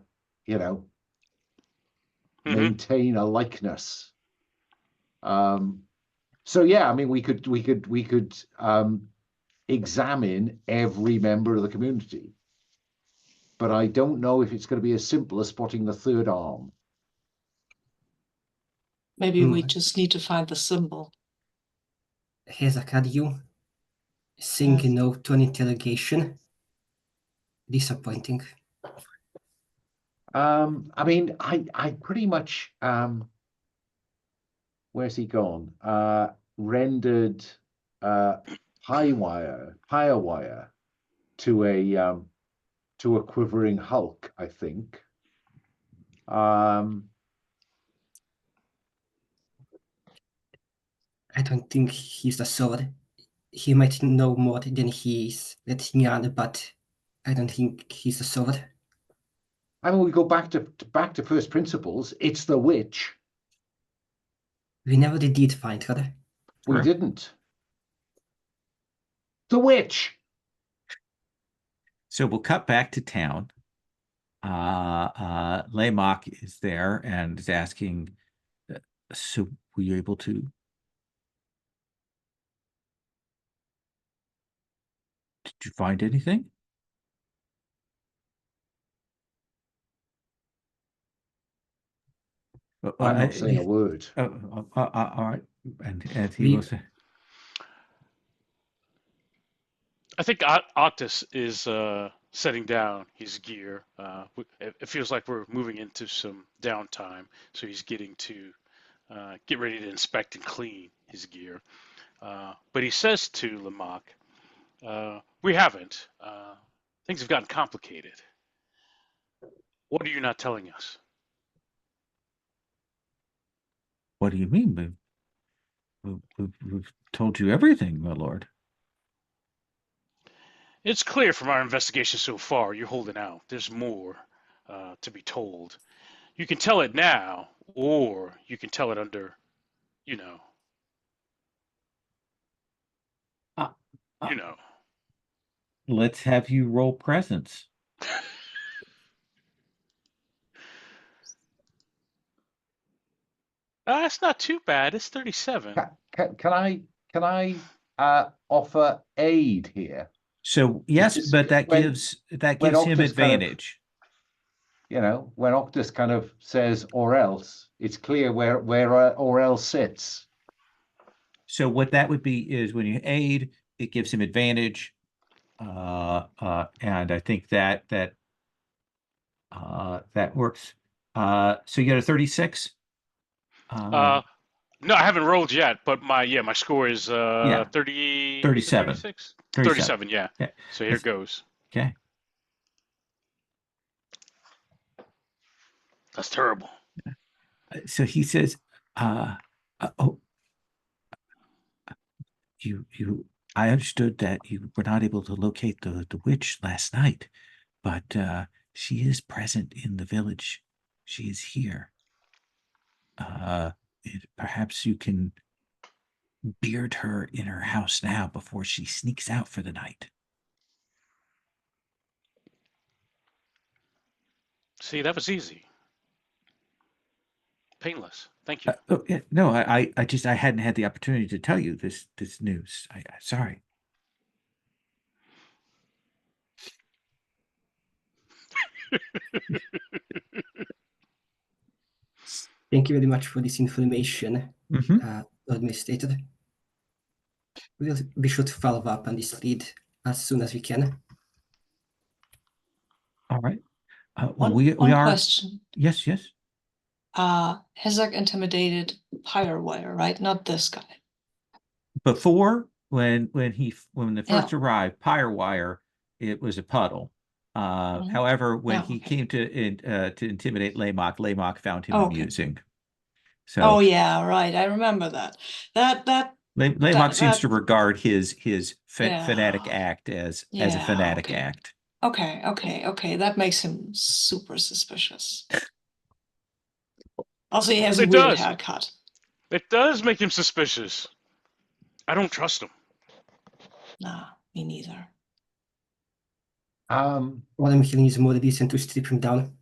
maintain a likeness. So yeah, I mean, we could examine every member of the community, but I don't know if it's going to be as simple as spotting the 3rd arm. maybe we just need to find the symbol. Here's a card you. Sing no to an interrogation. Disappointing. I mean, I pretty much where's he gone? Rendered higher wire to a quivering hulk, I think. I don't think he's a sword. He might know more than he is letting on, but I don't think he's a sword. I mean, we go back to first principles. It's the witch. We never did find her. We didn't. The witch. So we'll cut back to town. Lamok is there and is asking, so were you able to? Did you find anything? I'm not saying a word. All right. And he We- will say, I think Octus is setting down his gear. It feels like we're moving into some downtime, so he's getting to get ready to inspect and clean his gear. But he says to Lemaque, we haven't. Things have gotten complicated. What are you not telling us? What do you mean? We've told you everything, my lord. It's clear from our investigation so far you're holding out. There's more to be told. You can tell it now, or you can tell it under, you know. You know. Let's have you roll presence. It's not too bad. It's 37. Can I offer aid here? So yes, Because but that when gives him Octus kind of- advantage. You know, when Octus kind of says "or else," it's clear where "or else" sits. So what that would be is when you aid, it gives him advantage. And I think that works. So you got a 36. No, I haven't rolled yet, but my score is 30, 37. 36? 37. 37, yeah. Okay. So here goes. Okay. That's terrible. So he says, oh, I understood that you were not able to locate the witch last night, but she is present in the village. She is here. Perhaps you can beard her in her house now before she sneaks out for the night. See, that was easy. Painless. Thank you. No, I hadn't had the opportunity to tell you this news. Sorry. Thank you very much for this information, Administrator. We'll be sure to follow up on this lead as soon as we can. All right. One question. Yes. Hezek intimidated Firewire, right? Not this guy. Before, when they first arrived, Firewire, it was a puddle. However, when he came to intimidate Laymock found him amusing. So yeah, right. I remember that. Laymock seems to regard his fanatic act as a fanatic act. Okay. That makes him super suspicious. Also, he has a weird haircut. It does make him suspicious. I don't trust him. Nah, me neither. What I'm hearing is more reason to strip him down.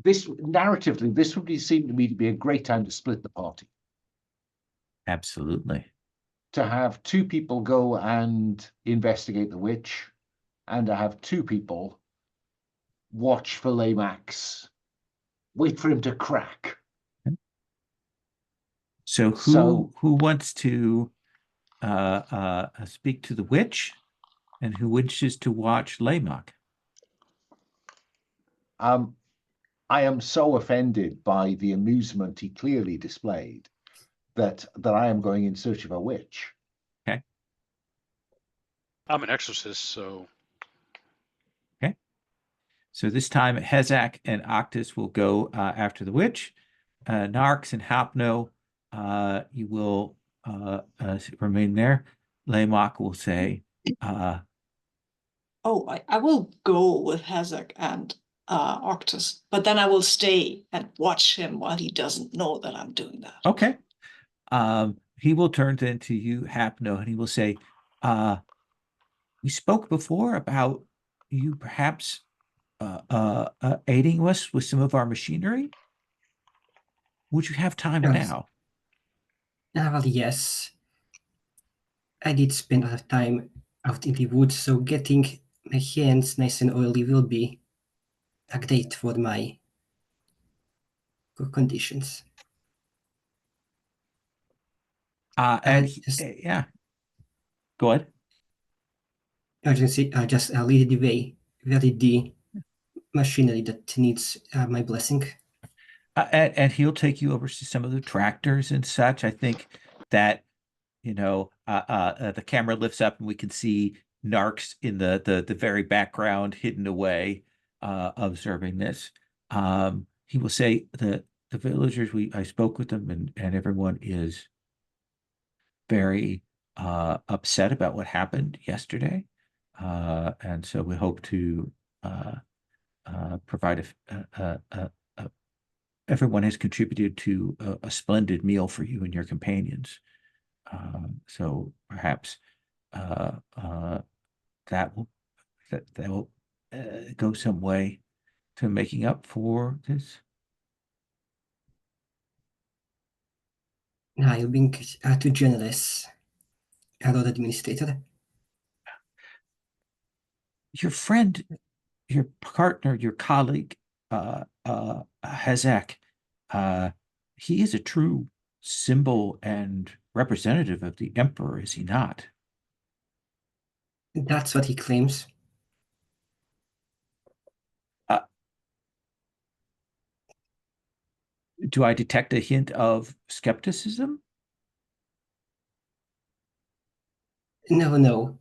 This narratively, this would seem to me to be a great time to split the party. Absolutely. To have two people go and investigate the witch, and to have two people watch for Laymax, wait for him to crack. So who wants to speak to the witch, and who wishes to watch Laymock? I am so offended by the amusement he clearly displayed that I am going in search of a witch. Okay. I'm an exorcist, so. Okay. So this time, Hezek and Octus will go after the witch. Narx and Hapno, you will remain there. Laymock will say, I will go with Hezek and Octus, but then I will stay and watch him while he doesn't know that I'm doing that. Okay. He will turn then to you, Hapno, and he will say, we spoke before about you perhaps aiding us with some of our machinery. Would you have time now? Well, yes. I did spend a lot of time out in the woods, so getting my hands nice and oily will be great for my conditions. Yeah, Go ahead. Urgency, just lead the way. Where is the machinery that needs my blessing? And he'll take you over to some of the tractors and such. I think that, the camera lifts up and we can see Narcs in the very background, hidden away, observing this. He will say the villagers, I spoke with them, and everyone is very upset about what happened yesterday. And so we hope to provide everyone has contributed to a splendid meal for you and your companions. So perhaps that will go some way to making up for this. You're being too generous, Lord Administrator. Your friend, your partner, your colleague, Hazak, he is a true symbol and representative of the Emperor, is he not? That's what he claims. Do I detect a hint of skepticism? No.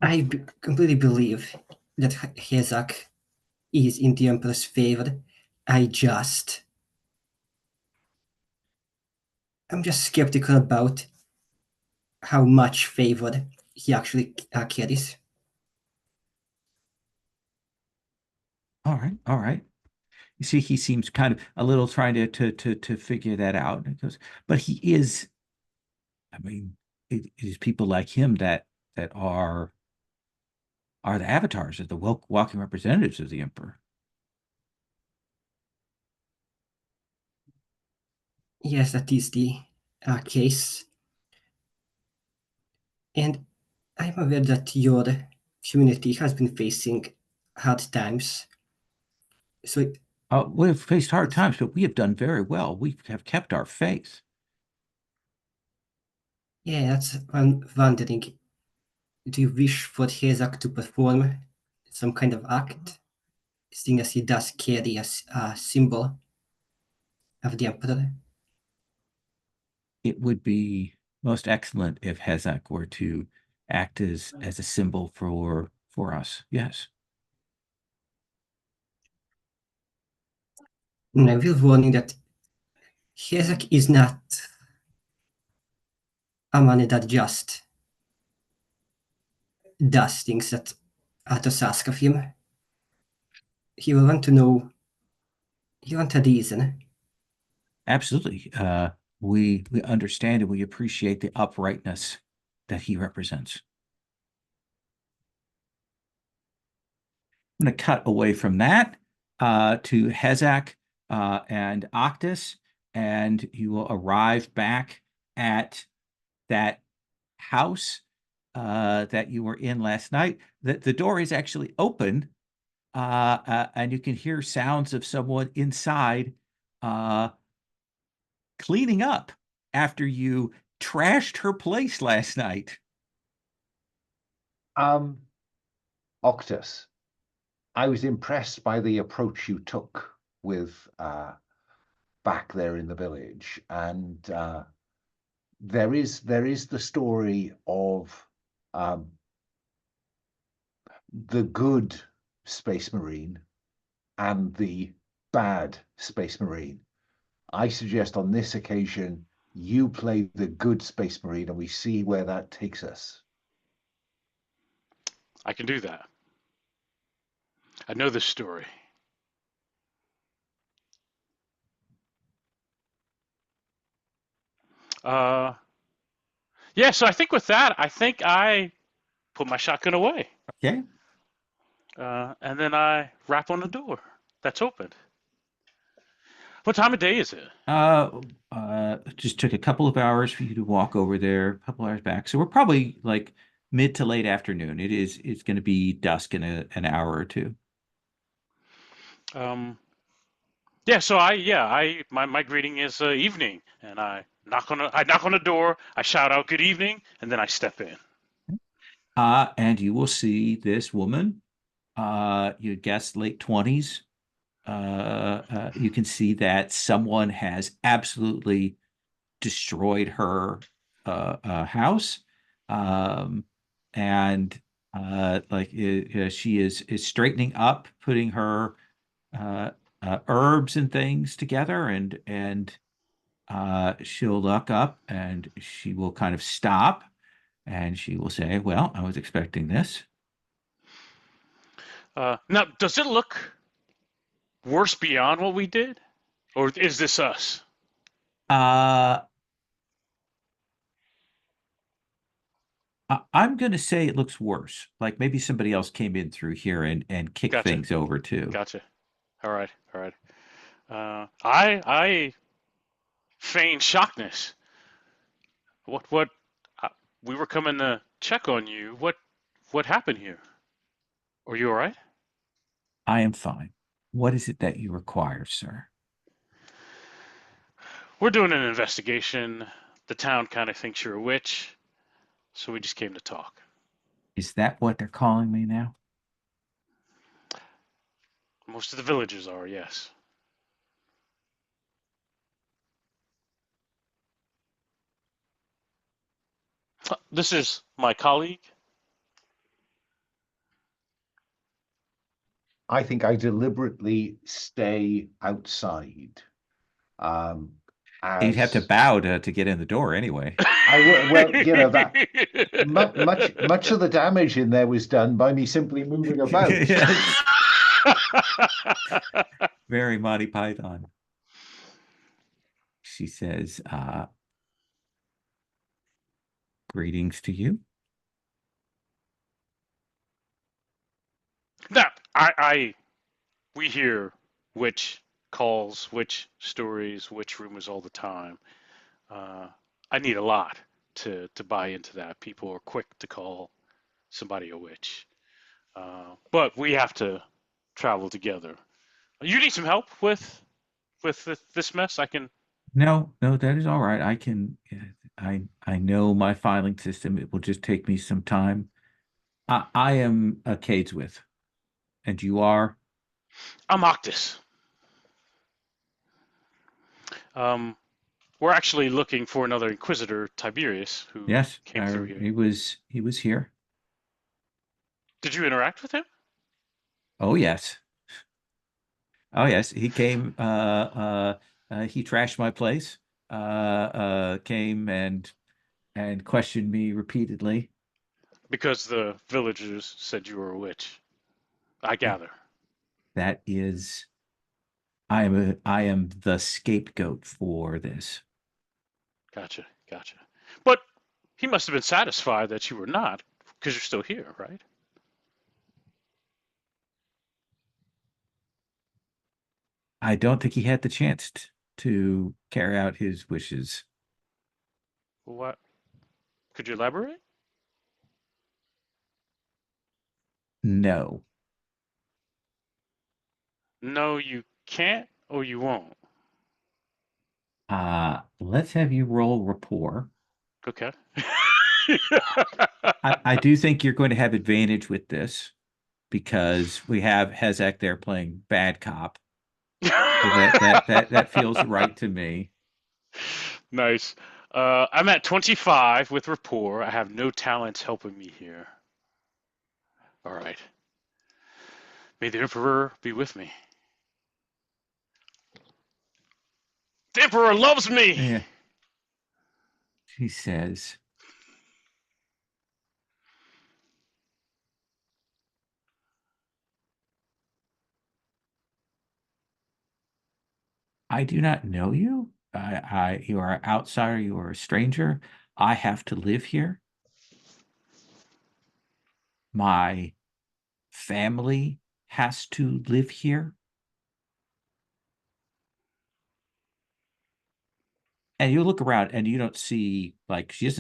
I completely believe that Hazak is in the Emperor's favor. I'm just skeptical about how much favor he actually carries. All right. You see, he seems kind of a little trying to figure that out. And he goes, but he is. I mean, it is people like him that are the avatars of the walking representatives of the Emperor. Yes, that is the case. And I'm aware that your community has been facing hard times. So We've faced hard times, but we have done very well. We have kept our faith. yeah, that's I'm wondering. Do you wish for Hazak to perform some kind of act, seeing as he does carry a symbol of the Emperor? It would be most excellent if Hazak were to act as a symbol for us. Yes. And I will warn you that Hazak is not a man that just does things that others ask of him. He will want to know, he wants a reason. Absolutely. We understand and we appreciate the uprightness that he represents. I'm going to cut away from that to Hazak and Octus, and you will arrive back at that house that you were in last night. The door is actually open, and you can hear sounds of someone inside cleaning up after you trashed her place last night. Octus, I was impressed by the approach you took with back there in the village, and there is the story of the good Space Marine and the bad Space Marine. I suggest on this occasion you play the good Space Marine and we see where that takes us. I can do that. I know this story. Yeah, so I think with that, I think I put my shotgun away. Okay. And then I rap on the door that's open. What time of day is it? Just took a couple of hours for you to walk over there, a couple hours back. So we're probably like mid to late afternoon. It's going to be dusk in an hour or two. Yeah, so my greeting is evening, and I knock on the door, I shout out good evening, and then I step in. And you will see this woman, you guess late 20s. You can see that someone has absolutely destroyed her house. And like she is straightening up, putting her herbs and things together, and she'll look up and she will kind of stop and she will say, "Well, I was expecting this." Now, does it look worse beyond what we did, or is this us? Uh, I'm going to say it looks worse. Like maybe somebody else came in through here and kicked Gotcha, things over too. gotcha. All right, all right. I feign shockness. What? Uh, we were coming to check on you. What happened here? Are you all right? I am fine. What is it that you require, sir? We're doing an investigation. The town kind of thinks you're a witch, so we just came to talk. Is that what they're calling me now? Most of the villagers are, yes. This is my colleague. I think I deliberately stay outside. You'd have to As bow to get in the door anyway. well, that much of the damage in there was done by me simply moving about. Yes. Very Monty Python. She says, greetings to you. Now, we hear witch calls, witch stories, witch rumors all the time. I need a lot to buy into that. People are quick to call somebody a witch. But we have to travel together. You need some help with this mess? I can. No, that is all right. I know my filing system. It will just take me some time. I am a Cadeswith, and you are? I'm Octus. We're actually looking for another Inquisitor, Tiberius, who Yes, came through here. he was here. Did you interact with him? Oh yes. Oh yes, he came. He trashed my place. Came and questioned me repeatedly. Because the villagers said you were a witch. I gather. That is, I am the scapegoat for this. Gotcha. But he must have been satisfied that you were not, because you're still here, right? I don't think he had the chance to carry out his wishes. What? Could you elaborate? No. No, you can't, or you won't. Let's have you roll rapport. Okay. I do think you're going to have advantage with this because we have Hezek there playing bad cop. So that feels right to me. Nice. I'm at 25 with rapport. I have no talents helping me here. All right. May the Emperor be with me. The Emperor loves me! Yeah. She says, I do not know you. You are an outsider. You are a stranger. I have to live here. My family has to live here. And you look around and you don't see, like, you're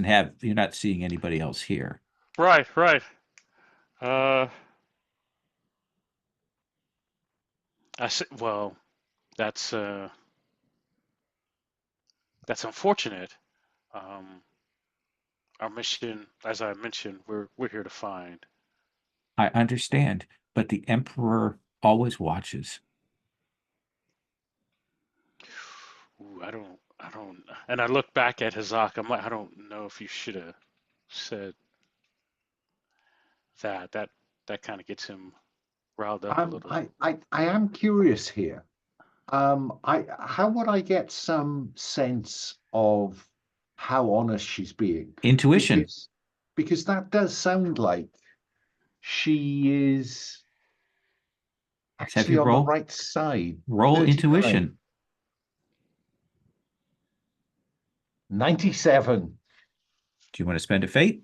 not seeing anybody else here. Right. I said, well, That's unfortunate. Our mission, as I mentioned, we're here to find. I understand, but the Emperor always watches. Ooh, I don't. And I look back at Hazak. I'm like, I don't know if you should have said that. That kind of gets him riled up a little. I am curious here. How would I get some sense of how honest she's being? Intuition. Because that does sound like she is Let's have actually you on the roll. right side. Roll 39. intuition. 97. Do you want to spend a fate?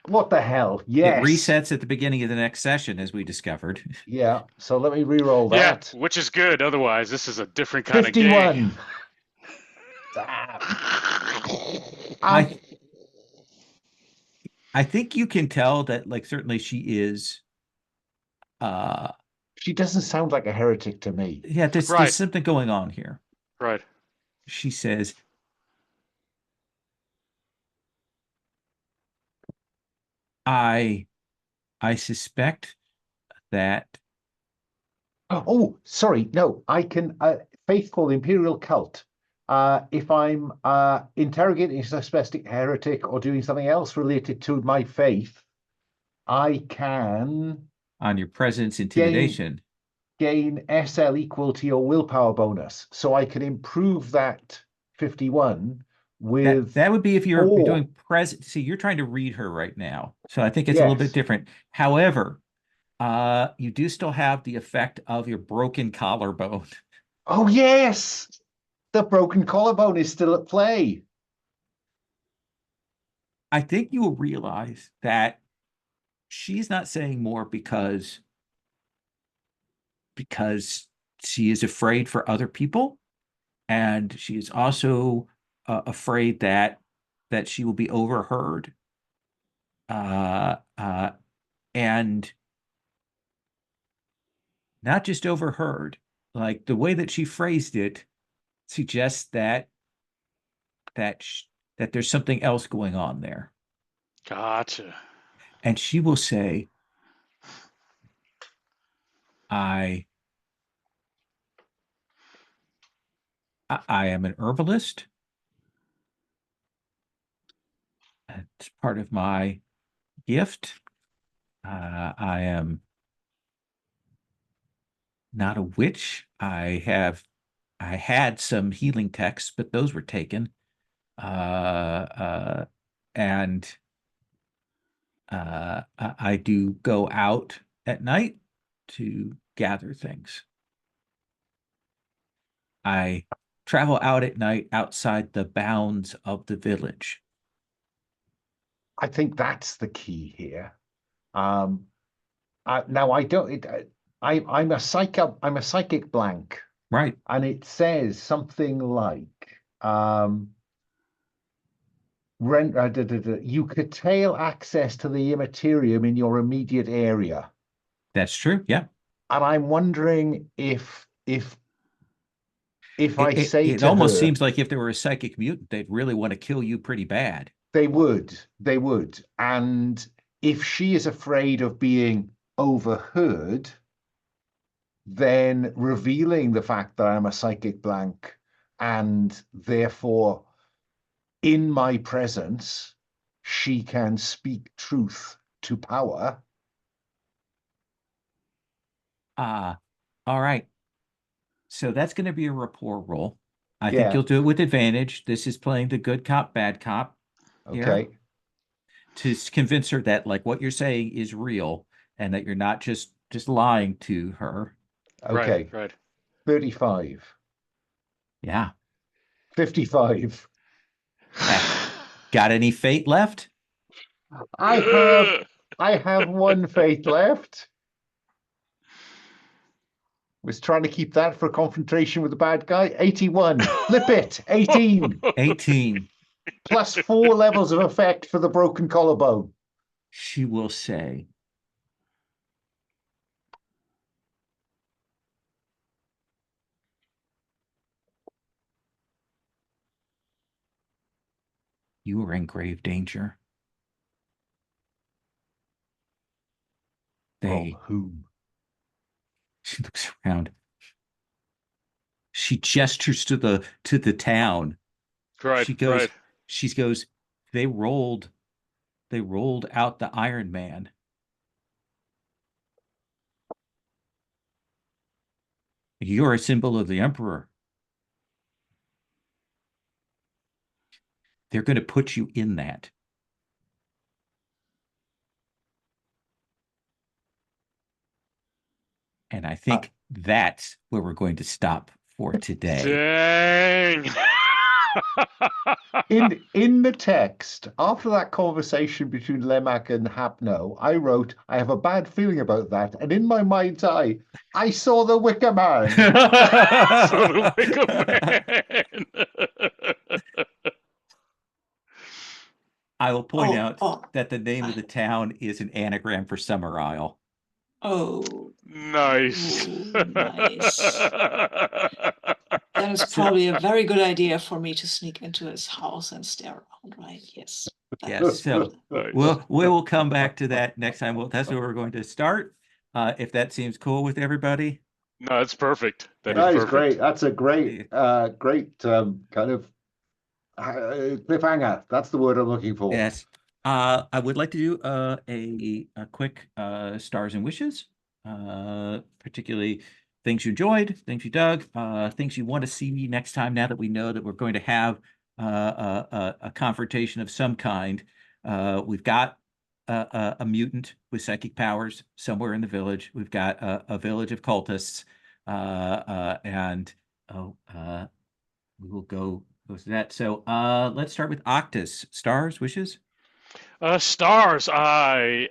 What the hell? It Yes. resets at the beginning of the next session, as we discovered. Yeah. So let me re-roll Yeah, that. which is good. Otherwise, this is a different kind of game. 51. Damn. I think you can tell that, like, certainly she is. She doesn't sound like a heretic to me. Yeah, there's Right. something going on here. Right. She says, I suspect that Oh, sorry. No, I can faithful imperial cult. If I'm interrogating a suspected heretic or doing something else related to my faith, I can on your presence intimidation. gain SL equal to your willpower bonus. So I can improve that 51 with that would be if you're 4. doing present. See, you're trying to read her right now. So I think it's a little bit Yes. different. However, you do still have the effect of your broken collarbone. Oh, yes. The broken collarbone is still at play. I think you will realize that she's not saying more because she is afraid for other people, and she is also afraid that she will be overheard, and not just overheard. Like the way that she phrased it suggests that there's something else going on there. Gotcha. And she will say, I am an herbalist. It's part of my gift. I am not a witch. I had some healing texts, but those were taken. And I do go out at night to gather things. I travel out at night outside the bounds of the village. I think that's the key here. Now I don't. I'm a psychic blank, Right. and it says something like you curtail access to the Imperium in your immediate area. That's true. Yeah. And I'm wondering if I say it to almost her, seems like if there were a psychic mutant, they'd really want to kill you pretty bad. they would. And if she is afraid of being overheard, then revealing the fact that I'm a psychic blank and therefore in my presence, she can speak truth to power. All right. So that's going to be a rapport roll. I Yeah. think you'll do it with advantage. This is playing the good cop, bad cop. Okay. Here, to convince her that like what you're saying is real and that you're not just lying to her. Okay. Right. 35. Yeah. 55. Got any fate left? I have one fate left. Was trying to keep that for confrontation with the bad guy. 81. Flip it. 18. 18. Plus 4 levels of effect for the broken collarbone. She will say, You are in grave danger. From whom? She looks around. She gestures to the town. Right, She goes, right. she goes, they rolled out the Iron Man. You're a symbol of the Emperor. They're going to put you in that. And I think that's where we're going to stop for today. Dang. In the text, after that conversation between Lemak and Hapno, I wrote, I have a bad feeling about that. And in my mind's eye, I saw the Wicker Man. So the Wicker Man. I will point out Oh, that the name of the town is an anagram for Summer Isle. oh, Nice. nice. That is So- probably a very good idea for me to sneak into his house and stare around, right? Yes. Yes, so Nice. we will come back to that next time. Well, that's where we're going to start. If that seems cool with everybody. No, that's perfect. That That is is perfect. great. That's a great, great kind of cliffhanger. That's the word I'm looking for. Yes. I would like to do a quick stars and wishes, particularly things you enjoyed, things you dug, things you want to see next time. Now that we know that we're going to have a confrontation of some kind, we've got a mutant with psychic powers somewhere in the village. We've got a village of cultists, and we will go to that. So let's start with Octus. Stars, wishes? Stars. I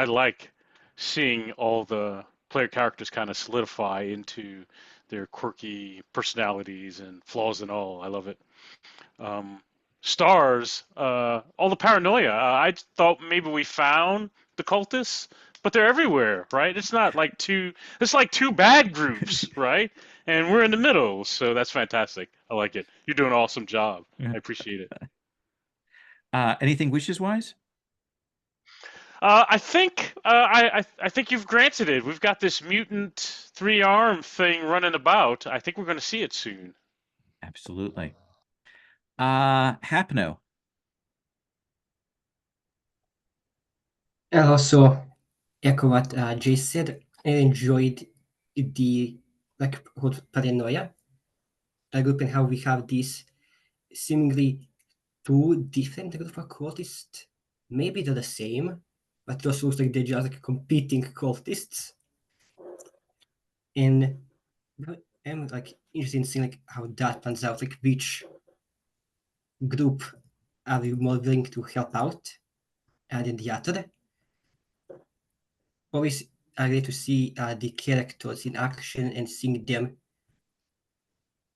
like seeing all the player characters kind of solidify into their quirky personalities and flaws and all. I love it. Stars. All the paranoia. I thought maybe we found the cultists, but they're everywhere, right? It's not like two. It's like two bad groups, right? And we're in the middle, so that's fantastic. I like it. You're doing an awesome job. Yeah. I appreciate it. Anything wishes wise? I think I think you've granted it. We've got this mutant three-arm thing running about. I think we're going to see it soon. Absolutely. Hapno. I'll also echo what Jay said. I enjoyed the whole paranoia group and how we have these seemingly two different group of cultists. Maybe they're the same, but it also looks like they're just like competing cultists. And I'm like interested in seeing like how that pans out, like which group are we more willing to help out than the other. Always great to see the characters in action and seeing them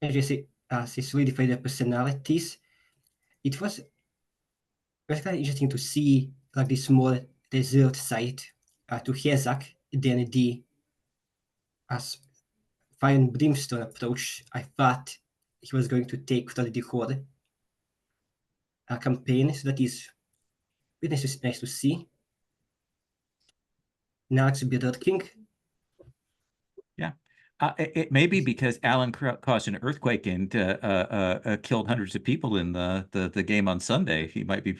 as you say, solidify their personalities. It was kind of interesting to see like this more reserved side to Hezak than the as fire and brimstone approach I thought he was going to take for the whole campaign. So that is really nice to see. Now it's Bitter King. Yeah. It may be because Alan caused an earthquake and killed hundreds of people in the game on Sunday. He might be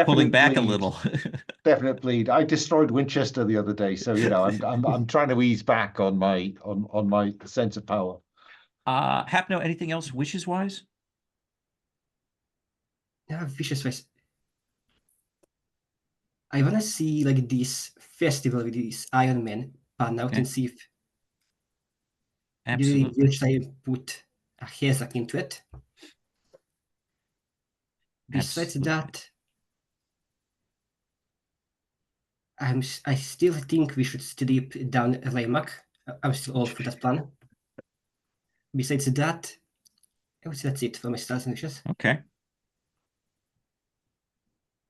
pulling back a little. Definite bleed. I destroyed Winchester the other day, so I'm trying to ease back on my sense of power. Hapno, anything else wishes wise? Yeah, vicious ways. I wanna see like this festival with these Iron Men pan out and see if Absolutely. Really I put a Hezak into it. Besides that, I still think we should strip down Raymak. I'm still all for that plan. Besides that, I would say that's it for my stars and wishes. Okay.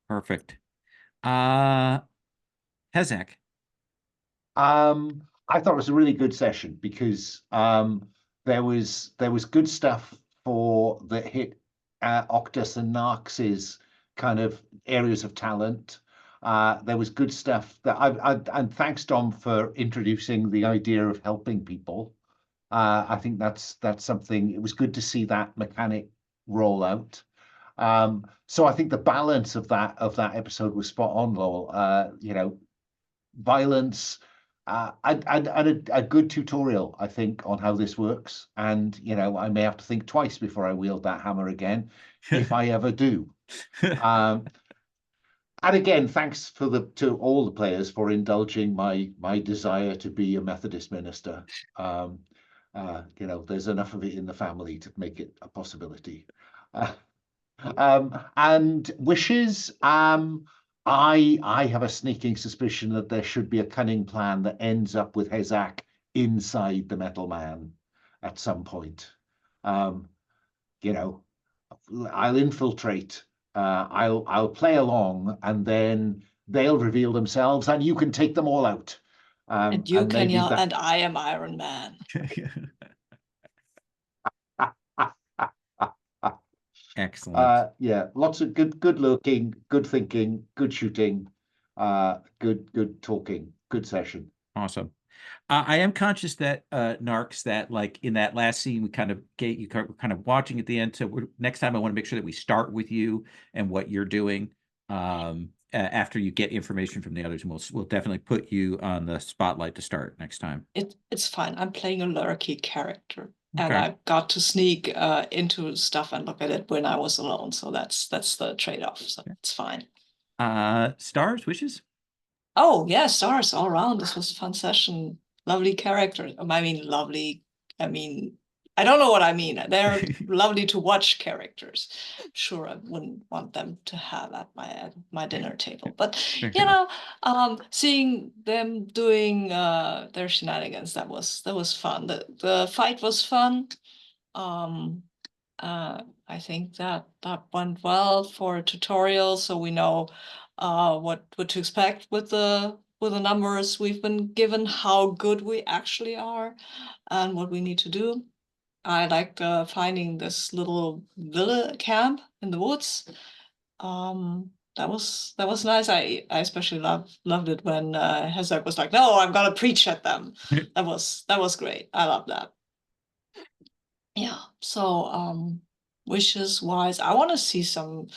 Perfect. Hezak. I thought it was a really good session because there was good stuff for that hit Octus and Narx's kind of areas of talent. There was good stuff that and thanks, Dom, for introducing the idea of helping people. I think that's something. It was good to see that mechanic roll out. So I think the balance of that episode was spot on, Lowell. You know, violence, and a good tutorial, I think, on how this works. And you know, I may have to think twice before I wield that hammer again, if I ever do. And again, thanks to all the players for indulging my desire to be a Methodist minister. You know, there's enough of it in the family to make it a possibility. And wishes. I have a sneaking suspicion that there should be a cunning plan that ends up with Hezak inside the Metal Man at some point. You know, I'll infiltrate. I'll play along, and then they'll reveal themselves, and you can take them all out. And you can maybe yell, that... and I am Iron Man. Excellent. Yeah, lots of good looking, good thinking, good shooting, good talking, good session. Awesome. I am conscious that Narcs, that like in that last scene we kind of kind of watching at the end. So next time I want to make sure that we start with you and what you're doing after you get information from the others, and we'll definitely put you on the spotlight to start next time. It's fine. I'm playing a lurky character. Okay. And I got to sneak into stuff and look at it when I was alone. So that's the trade-off. So it's fine. Stars, wishes? Oh, yeah, stars all around. This was a fun session. Lovely characters. I mean, lovely. I mean, I don't know what I mean. They're lovely to watch characters. Sure, I wouldn't want them to have at my dinner table. But, you know, seeing them doing their shenanigans, that was fun. The fight was fun. I think that went well for a tutorial, so we know what to expect with the numbers we've been given, how good we actually are, and what we need to do. I liked finding this little villa camp in the woods. That was nice. I especially loved it when Hezek was like, "No, I'm gonna preach at them." That was great. I love that. Yeah. So wishes wise, I want to see some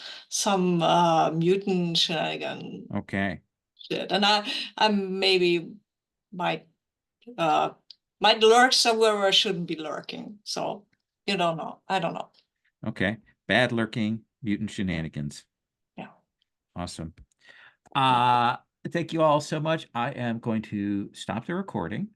mutant shenanigan Okay. shit, and I maybe might lurk somewhere where I shouldn't be lurking. So you don't know. I don't know. Okay. Bad lurking, mutant shenanigans. Yeah. Awesome. Thank you all so much. I am going to stop the recording.